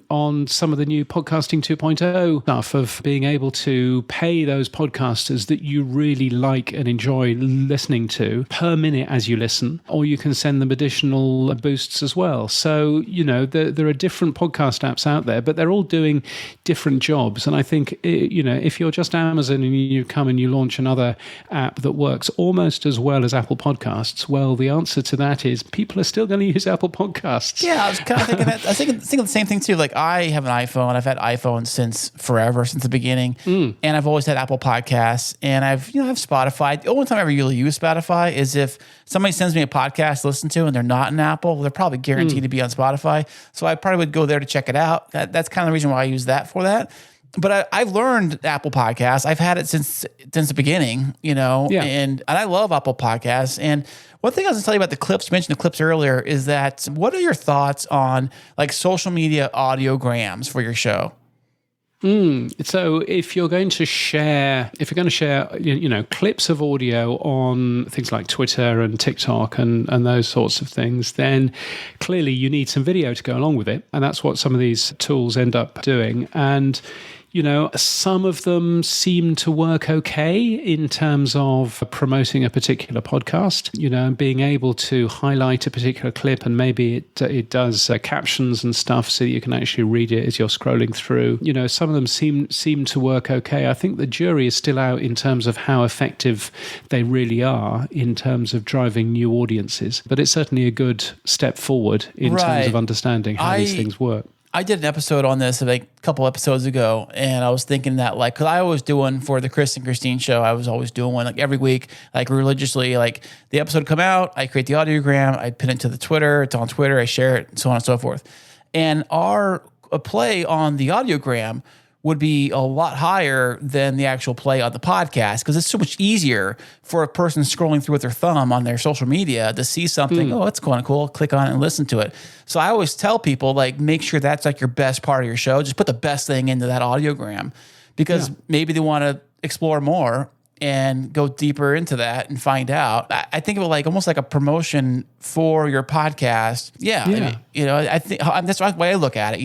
some of the new podcasting 2.0 stuff of being able to pay those podcasters that you really like and enjoy listening to per minute as you listen, or you can send them additional boosts as well. So, there are different podcast apps out there, but they're all doing different jobs. And I think, if you're just Amazon and you come and you launch another app that works almost as well as Apple Podcasts, well, the answer to that is people are still going to use Apple Podcasts. Yeah, I was kind of thinking that. I was thinking the same thing too. Like, I have an iPhone. I've had iPhone since the beginning, and I've always had Apple Podcasts, and I've Spotify. The only time I ever really use Spotify is if somebody sends me a podcast to listen to and they're not an Apple, they're probably guaranteed to be on Spotify. So I probably would go there to check it out. That's kind of the reason why I use that for that. But I've learned Apple Podcasts. I've had it since the beginning, and I love Apple Podcasts. And one thing I was going to tell you about the clips, you mentioned the clips earlier, is that what are your thoughts on social media audiograms for your show? So if you're going to share, clips of audio on things like Twitter and TikTok and those sorts of things, then clearly you need some video to go along with it. And that's what some of these tools end up doing. And some of them seem to work okay in terms of promoting a particular podcast, and being able to highlight a particular clip, and maybe it does captions and stuff so that you can actually read it as you're scrolling through. Some of them seem to work okay. I think the jury is still out in terms of how effective they really are in terms of driving new audiences, but it's certainly a good step forward in terms of understanding how these things work. I did an episode on this a couple episodes ago, and I was thinking that because I was doing for the Chris and Christine show, I was always doing one every week, religiously. The episode would come out, I create the audiogram, I pin it to the Twitter, it's on Twitter, I share it, and so on and so forth. And our play on the audiogram would be a lot higher than the actual play on the podcast, because it's so much easier for a person scrolling through with their thumb on their social media to see something. Oh, it's kind of cool. Click on it and listen to it. So I always tell people, make sure that's your best part of your show. Just put the best thing into that audiogram, because maybe they want to explore more and go deeper into that and find out. I think of it almost like a promotion for your podcast. Yeah. I think that's the way I look at it,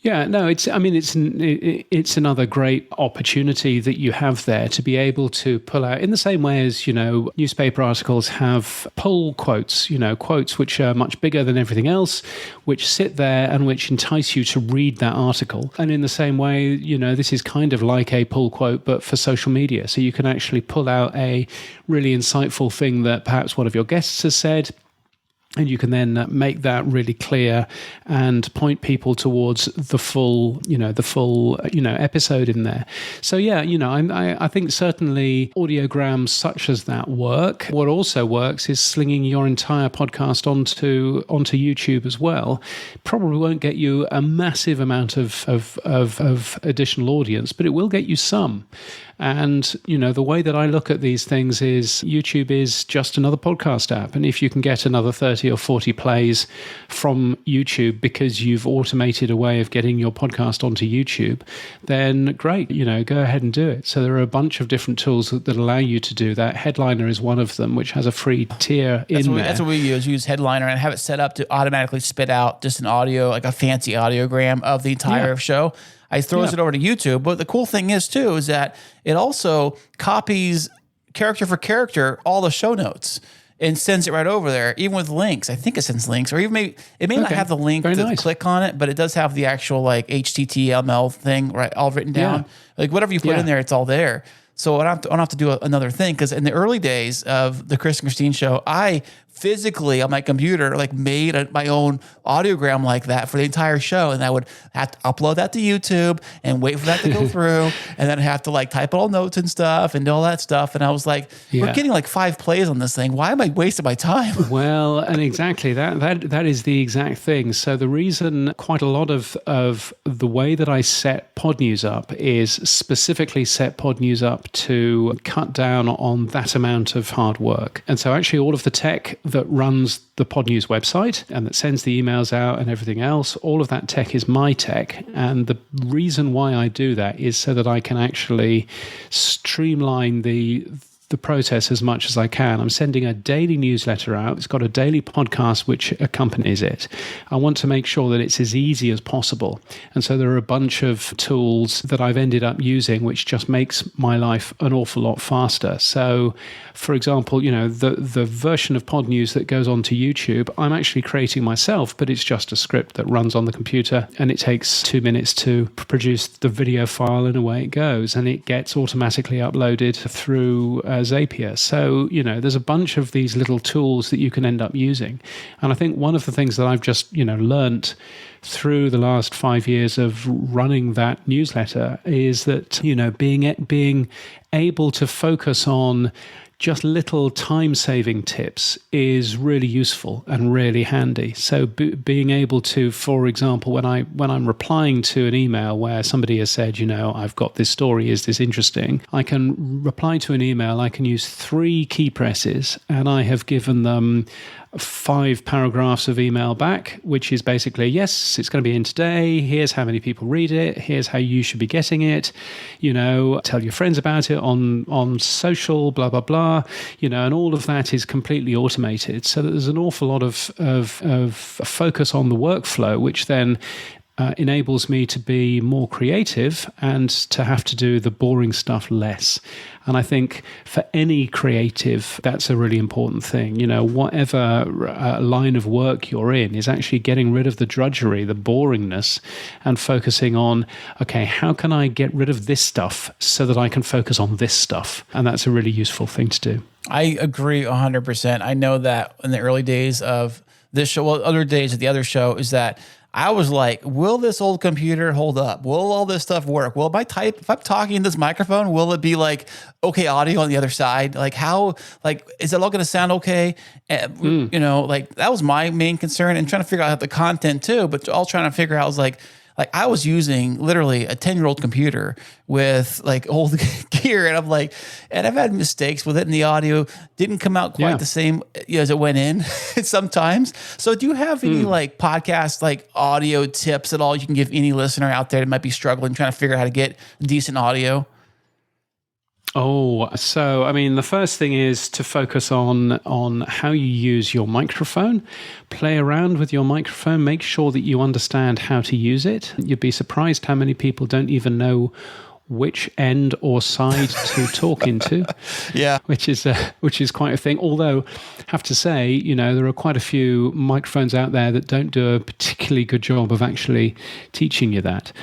Yeah, no, it's another great opportunity that you have there to be able to pull out, in the same way as, newspaper articles have pull quotes, quotes which are much bigger than everything else, which sit there and which entice you to read that article. And in the same way, this is kind of like a pull quote, but for social media. So you can actually pull out a really insightful thing that perhaps one of your guests has said, And you can then make that really clear and point people towards the full episode in there. So yeah, I think certainly audiograms such as that work. What also works is slinging your entire podcast onto YouTube as well. Probably won't get you a massive amount of additional audience, but it will get you some. And, the way that I look at these things is YouTube is just another podcast app. And if you can get another 30 or 40 plays from YouTube because you've automated a way of getting your podcast onto YouTube, then great, go ahead and do it. So there are a bunch of different tools that allow you to do that. Headliner is one of them, which has a free tier in there. That's what we use. Use Headliner and have it set up to automatically spit out just an audio, like a fancy audiogram of the entire show. I throws it over to YouTube. But the cool thing is that it also copies character for character all the show notes and sends it right over there, even with links. I think it sends links, or even it may not have the link to click on it, but it does have the actual like HTML thing right all written down. Yeah. Like whatever you put in there, it's all there. So I don't have to do another thing, because in the early days of the Chris and Christine show, I physically on my computer made my own audiogram like that for the entire show, and I would have to upload that to YouTube and wait for that to go through, and then have to type all notes and stuff and do all that stuff. And I was like, we're getting 5 plays on this thing. Why am I wasting my time? Well, and exactly that is the exact thing. So the reason quite a lot of the way that I set Podnews up is specifically set Podnews up to cut down on that amount of hard work. And so actually all of the tech that runs the Podnews website and that sends the emails out and everything else, all of that tech is my tech. And the reason why I do that is so that I can actually streamline the process as much as I can. I'm sending a daily newsletter out. It's got a daily podcast which accompanies it. I want to make sure that it's as easy as possible. And so there are a bunch of tools that I've ended up using which just makes my life an awful lot faster. So, for example, the version of Podnews that goes onto YouTube, I'm actually creating myself, but it's just a script that runs on the computer, and it takes 2 minutes to produce the video file, and away it goes, and it gets automatically uploaded through Zapier. So, there's a bunch of these little tools that you can end up using. And I think one of the things that I've just, learnt through the last 5 years of running that newsletter is that, being able to focus on just little time-saving tips is really useful and really handy. So being able to, for example, when I'm replying to an email where somebody has said, I've got this story, is this interesting? I can reply to an email, I can use 3 key presses, and I have given them 5 paragraphs of email back, which is basically, yes, it's going to be in today. Here's how many people read it. Here's how you should be getting it. Tell your friends about it on social, blah, blah, blah. And all of that is completely automated. So that there's an awful lot of focus on the workflow, which then enables me to be more creative and to have to do the boring stuff less. And I think for any creative, that's a really important thing. Whatever line of work you're in is actually getting rid of the drudgery, the boringness, and focusing on, okay, how can I get rid of this stuff so that I can focus on this stuff? And that's a really useful thing to do. I agree 100%. I know that in the early days of this show, other days of the other show, is that I was like, will this old computer hold up? Will all this stuff work? Will if I'm talking in this microphone, will it be okay audio on the other side? Is it all going to sound okay? That was my main concern, and trying to figure out the content too, but all trying to figure out I was using literally a 10-year-old computer with old gear, and and I've had mistakes with it, and the audio didn't come out quite the same as it went in sometimes. So do you have any podcast audio tips at all you can give any listener out there that might be struggling trying to figure out how to get decent audio? Oh, so the first thing is to focus on how you use your microphone. Play around with your microphone. Make sure that you understand how to use it. You'd be surprised how many people don't even know which end or side to talk into. Yeah, which is quite a thing. Although, I have to say, there are quite a few microphones out there that don't do a particularly good job of actually teaching you that.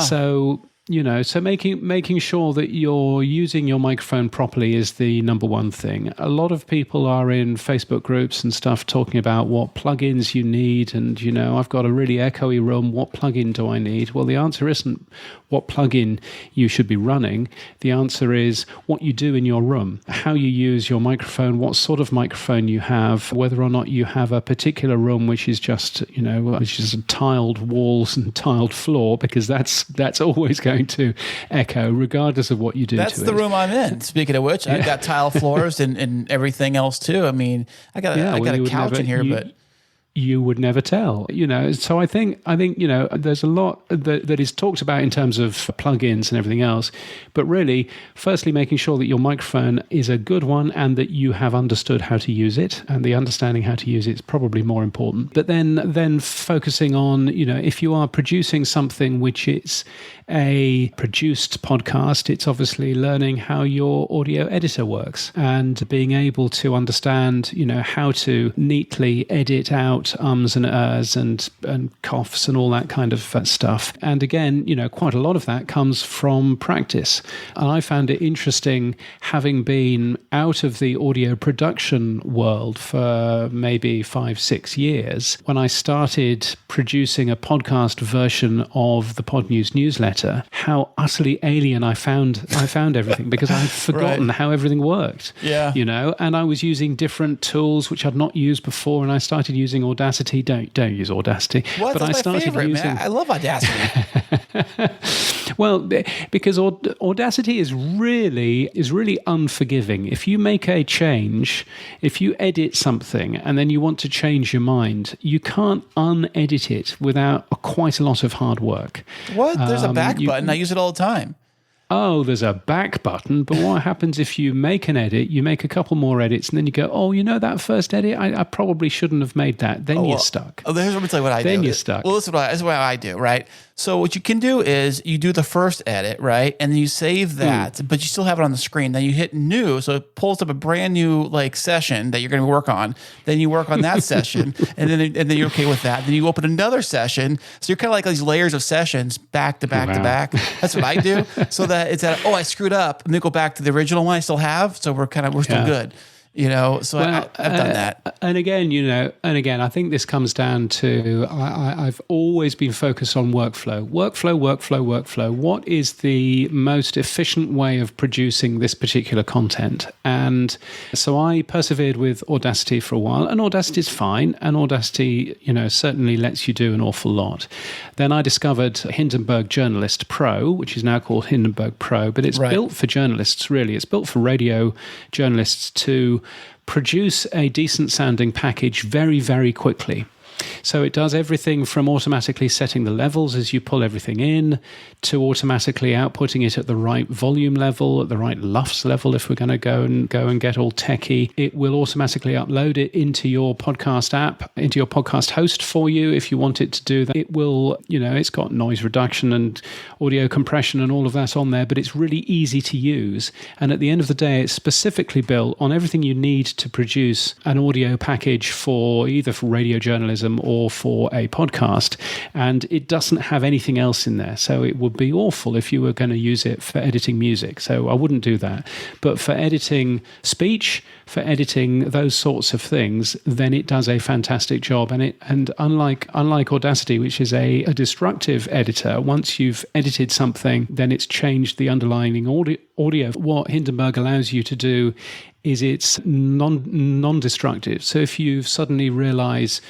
So So making sure that you're using your microphone properly is the number one thing. A lot of people are in Facebook groups and stuff talking about what plugins you need, and I've got a really echoey room. What plugin do I need? Well, the answer isn't what plugin you should be running. The answer is what you do in your room, how you use your microphone, what sort of microphone you have, whether or not you have a particular room which is just which is tiled walls and tiled floor, because that's always going to echo regardless of what you do. That's the room I'm in. Speaking of which, I've got tile floors and everything else too. I mean, I got a couch in here, but you would never tell, So I think there's a lot that is talked about in terms of plugins and everything else. But really, firstly, making sure that your microphone is a good one and that you have understood how to use it, and the understanding how to use it is probably more important. But then focusing on, if you are producing something which is a produced podcast, it's obviously learning how your audio editor works and being able to understand, how to neatly edit out ums and ers and coughs and all that kind of stuff. And again, quite a lot of that comes from practice. And I found it interesting, having been out of the audio production world for maybe 5-6 years, when I started producing a podcast version of the Podnews newsletter, how utterly alien I found everything, because I'd forgotten how everything worked. Yeah. And I was using different tools which I'd not used before, and I started using Audacity. Don't use Audacity. What? But That's I started my favorite, using. man. I love Audacity. Well, because Audacity is really unforgiving. If you make a change, if you edit something and then you want to change your mind, you can't unedit it without quite a lot of hard work. What? There's a back button. I use it all the time. Oh, there's a back button, but what happens if you make an edit, you make a couple more edits, and then you go, that first edit, I probably shouldn't have made that. Then you're stuck. Oh, here's what I do. Then you're stuck. Well, this is what I do, right? So what you can do is you do the first edit, right? And then you save that, but you still have it on the screen. Then you hit new, so it pulls up a brand new session that you're going to work on. Then you work on that session, and then you're okay with that. Then you open another session. So you're kind of like these layers of sessions back to back to back. That's what I do, so that it's at I screwed up, and then go back to the original one I still have. So we're still good. So I've done that. And again, I think this comes down to, I've always been focused on workflow. What is the most efficient way of producing this particular content? And so I persevered with Audacity for a while, and Audacity is fine. And Audacity, certainly lets you do an awful lot. Then I discovered Hindenburg Journalist Pro, which is now called Hindenburg Pro, but it's built for journalists, really. It's built for radio journalists to produce a decent sounding package very, very quickly. So it does everything from automatically setting the levels as you pull everything in, to automatically outputting it at the right volume level, at the right LUFS level, if we're going to go and get all techie. It will automatically upload it into your podcast app, into your podcast host for you if you want it to do that. It will, it's got noise reduction and audio compression and all of that on there, but it's really easy to use. And at the end of the day, it's specifically built on everything you need to produce an audio package for either for radio journalism or for a podcast, and it doesn't have anything else in there. So it would be awful if you were going to use it for editing music. So I wouldn't do that. But for editing speech, for editing those sorts of things, then it does a fantastic job. And unlike Audacity, which is a destructive editor, once you've edited something, then it's changed the underlying audio. What Hindenburg allows you to do is it's non-destructive. So if you suddenly realize,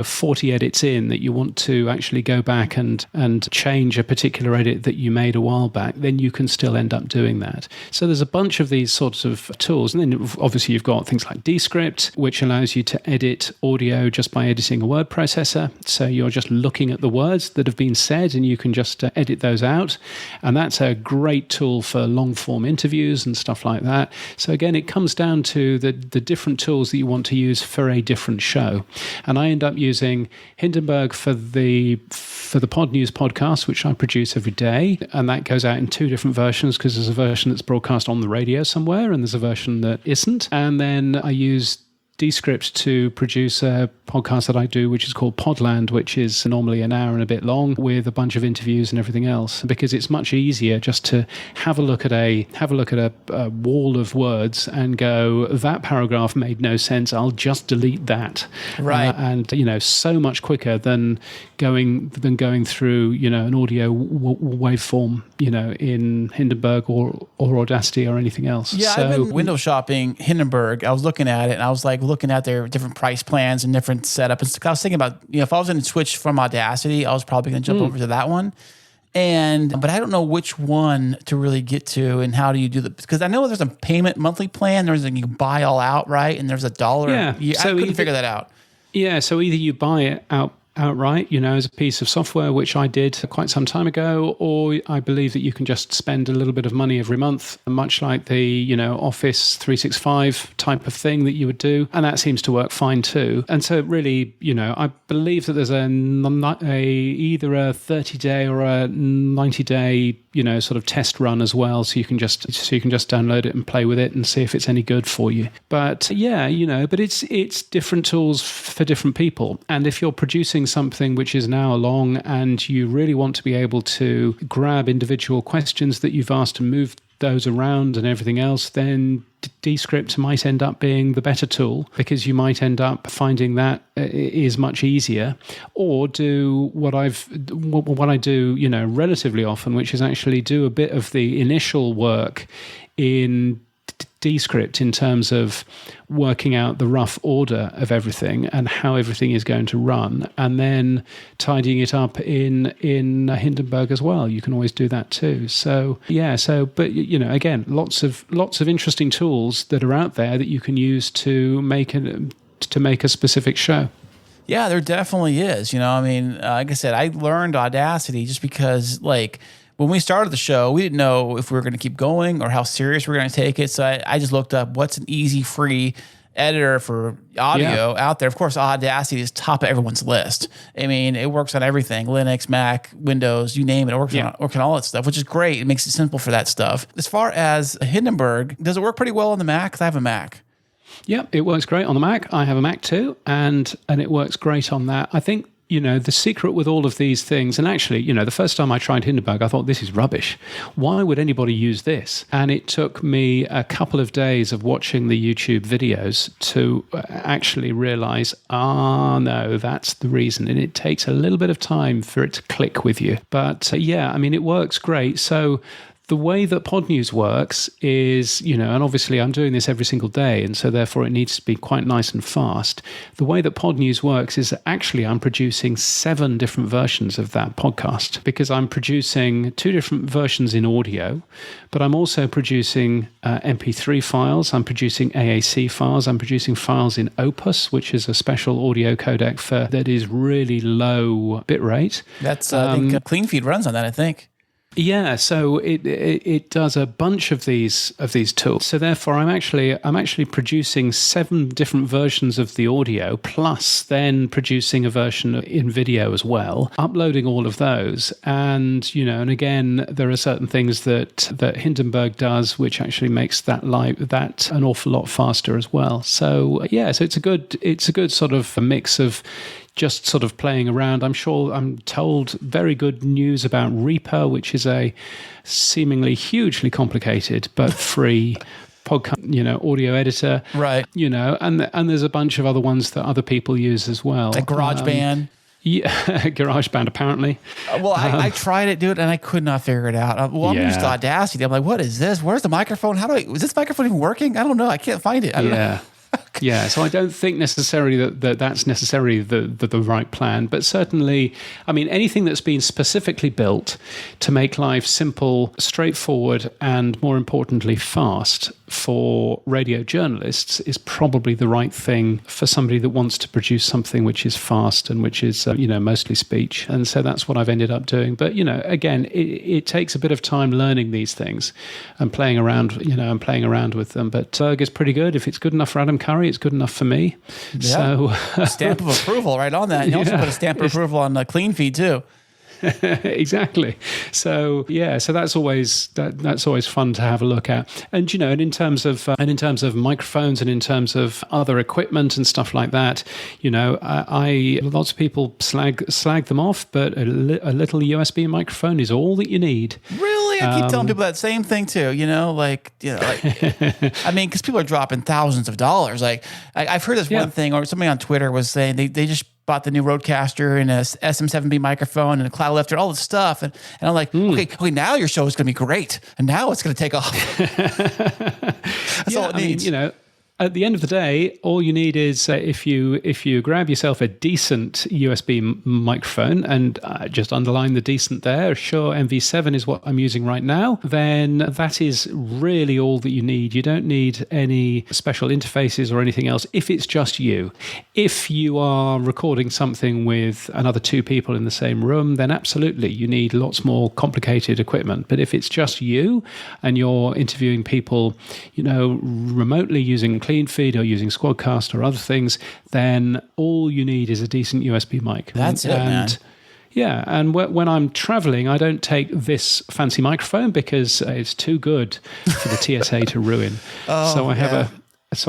40 edits in, that you want to actually go back and change a particular edit that you made a while back, then you can still end up doing that. So there's a bunch of these sorts of tools. And then obviously you've got things like Descript, which allows you to edit audio just by editing a word processor. So you're just looking at the words that have been said and you can just edit those out. And that's a great tool for long form interviews and stuff like that. So again, it comes down to the different tools that you want to use for a different show. And I end up using Hindenburg for the Podnews podcast, which I produce every day. And that goes out in 2 different versions, because there's a version that's broadcast on the radio somewhere and there's a version that isn't. And then I use Descript to produce a podcast that I do, which is called Podland, which is normally an hour and a bit long with a bunch of interviews and everything else, because it's much easier just to have a look at a wall of words and go, that paragraph made no sense, I'll just delete that. Right. And so much quicker than going through an audio waveform in Hindenburg or Audacity or anything else. Yeah, I've been window shopping Hindenburg. I was looking at it and I was like looking at their different price plans and different setup. And I was thinking about, if I was going to switch from Audacity, I was probably going to jump over to that one. But I don't know which one to really get to and how do you do because I know there's a payment monthly plan. There's you buy all out, right? And there's $1. Yeah. So I couldn't figure that out. Yeah. So either you buy it outright, as a piece of software, which I did quite some time ago, or I believe that you can just spend a little bit of money every month, much like the, Office 365 type of thing that you would do. And that seems to work fine too. And so really, I believe that there's either a 30-day or a 90-day, sort of test run as well. So you can just download it and play with it and see if it's any good for you. But yeah, but it's different tools for different people. And if you're producing something which is an hour long and you really want to be able to grab individual questions that you've asked and move those around and everything else, then Descript might end up being the better tool, because you might end up finding that is much easier, or do what I do, relatively often, which is actually do a bit of the initial work in Descript in terms of working out the rough order of everything and how everything is going to run, and then tidying it up in Hindenburg as well. You can always do that too. So yeah. But again, lots of interesting tools that are out there that you can use to make a specific show. Yeah, there definitely is. Like I said, I learned Audacity just because, when we started the show, we didn't know if we were going to keep going or how serious we were going to take it. So I just looked up what's an easy, free editor for audio out there. Of course, Audacity is top of everyone's list. It works on everything: Linux, Mac, Windows, you name it. It works on all that stuff, which is great. It makes it simple for that stuff. As far as Hindenburg, does it work pretty well on the Mac? Because I have a Mac. Yeah, it works great on the Mac. I have a Mac too, and it works great on that. I think the secret with all of these things, and actually, the first time I tried Hindenburg, I thought, this is rubbish. Why would anybody use this? And it took me a couple of days of watching the YouTube videos to actually realize, no, that's the reason. And it takes a little bit of time for it to click with you. But it works great. So the way that Podnews works is, and obviously I'm doing this every single day, and so therefore it needs to be quite nice and fast. The way that Podnews works is that actually I'm producing 7 different versions of that podcast, because I'm producing 2 different versions in audio, but I'm also producing MP3 files, I'm producing AAC files, I'm producing files in Opus, which is a special audio codec that is really low bitrate. That's, I think CleanFeed runs on that, I think. Yeah, so it does a bunch of these tools. So therefore, I'm actually producing 7 different versions of the audio, plus then producing a version in video as well, uploading all of those. And and again, there are certain things that Hindenburg does, which actually makes that an awful lot faster as well. So yeah, so it's a good sort of a mix of just sort of playing around. I'm told very good news about Reaper, which is a seemingly hugely complicated but free podcast, audio editor. Right. And there's a bunch of other ones that other people use as well. Like GarageBand. Yeah, GarageBand apparently. Well, I tried it, dude, and I could not figure it out. I'm used to Audacity. I'm like, what is this? Where's the microphone? Is this microphone even working? I don't know. I can't find it. I don't know. Yeah, so I don't think necessarily that's necessarily the right plan, but certainly, anything that's been specifically built to make life simple, straightforward, and more importantly, fast for radio journalists is probably the right thing for somebody that wants to produce something which is fast and which is, mostly speech. And so that's what I've ended up doing. But, again, it takes a bit of time learning these things and playing around with them. But Berg is pretty good. If it's good enough for Adam Curry, it's good enough for me. Yeah. So stamp of approval right on that. You also put a stamp of approval on CleanFeed too. Exactly. So yeah, so that's always fun to have a look at. And and in terms of microphones and in terms of other equipment and stuff like that, I lots of people slag them off, but a little USB microphone is all that you need. Really? I keep telling people that same thing too, I mean, because people are dropping thousands of dollars. Like I've heard this one thing, or somebody on Twitter was saying they just bought the new Rodecaster and a SM7B microphone and a cloud lifter, all this stuff. And I'm like, okay, now your show is going to be great. And now it's going to take off. That's all it needs. At the end of the day, all you need is if you grab yourself a decent USB microphone, and just underline the decent there, Shure MV7 is what I'm using right now, then that is really all that you need. You don't need any special interfaces or anything else if it's just you. If you are recording something with another two people in the same room, then absolutely you need lots more complicated equipment. But if it's just you and you're interviewing people, remotely using Clean Feed or using Squadcast or other things, then all you need is a decent USB mic. That's it, man. Yeah, and when I'm traveling, I don't take this fancy microphone because it's too good for the TSA to ruin. So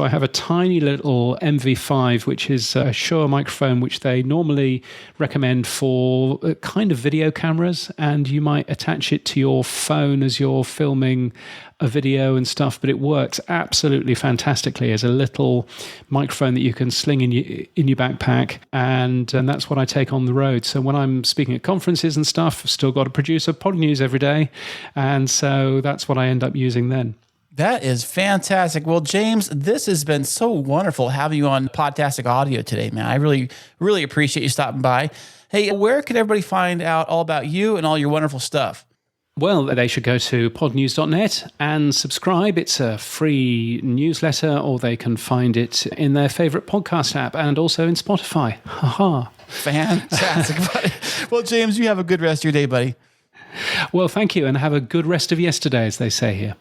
I have a tiny little MV5, which is a Shure microphone, which they normally recommend for kind of video cameras, and you might attach it to your phone as you're filming a video and stuff, but it works absolutely fantastically as a little microphone that you can sling in your backpack, and that's what I take on the road. So when I'm speaking at conferences and stuff, I've still got to produce a Podnews every day, and so that's what I end up using then. That is fantastic. Well, James, this has been so wonderful having you on Podtastic Audio today, man. I really, really appreciate you stopping by. Hey, where can everybody find out all about you and all your wonderful stuff? Well, they should go to podnews.net and subscribe. It's a free newsletter, or they can find it in their favorite podcast app and also in Spotify. Ha-ha. Fantastic, buddy. Well, James, you have a good rest of your day, buddy. Well, thank you, and have a good rest of yesterday, as they say here.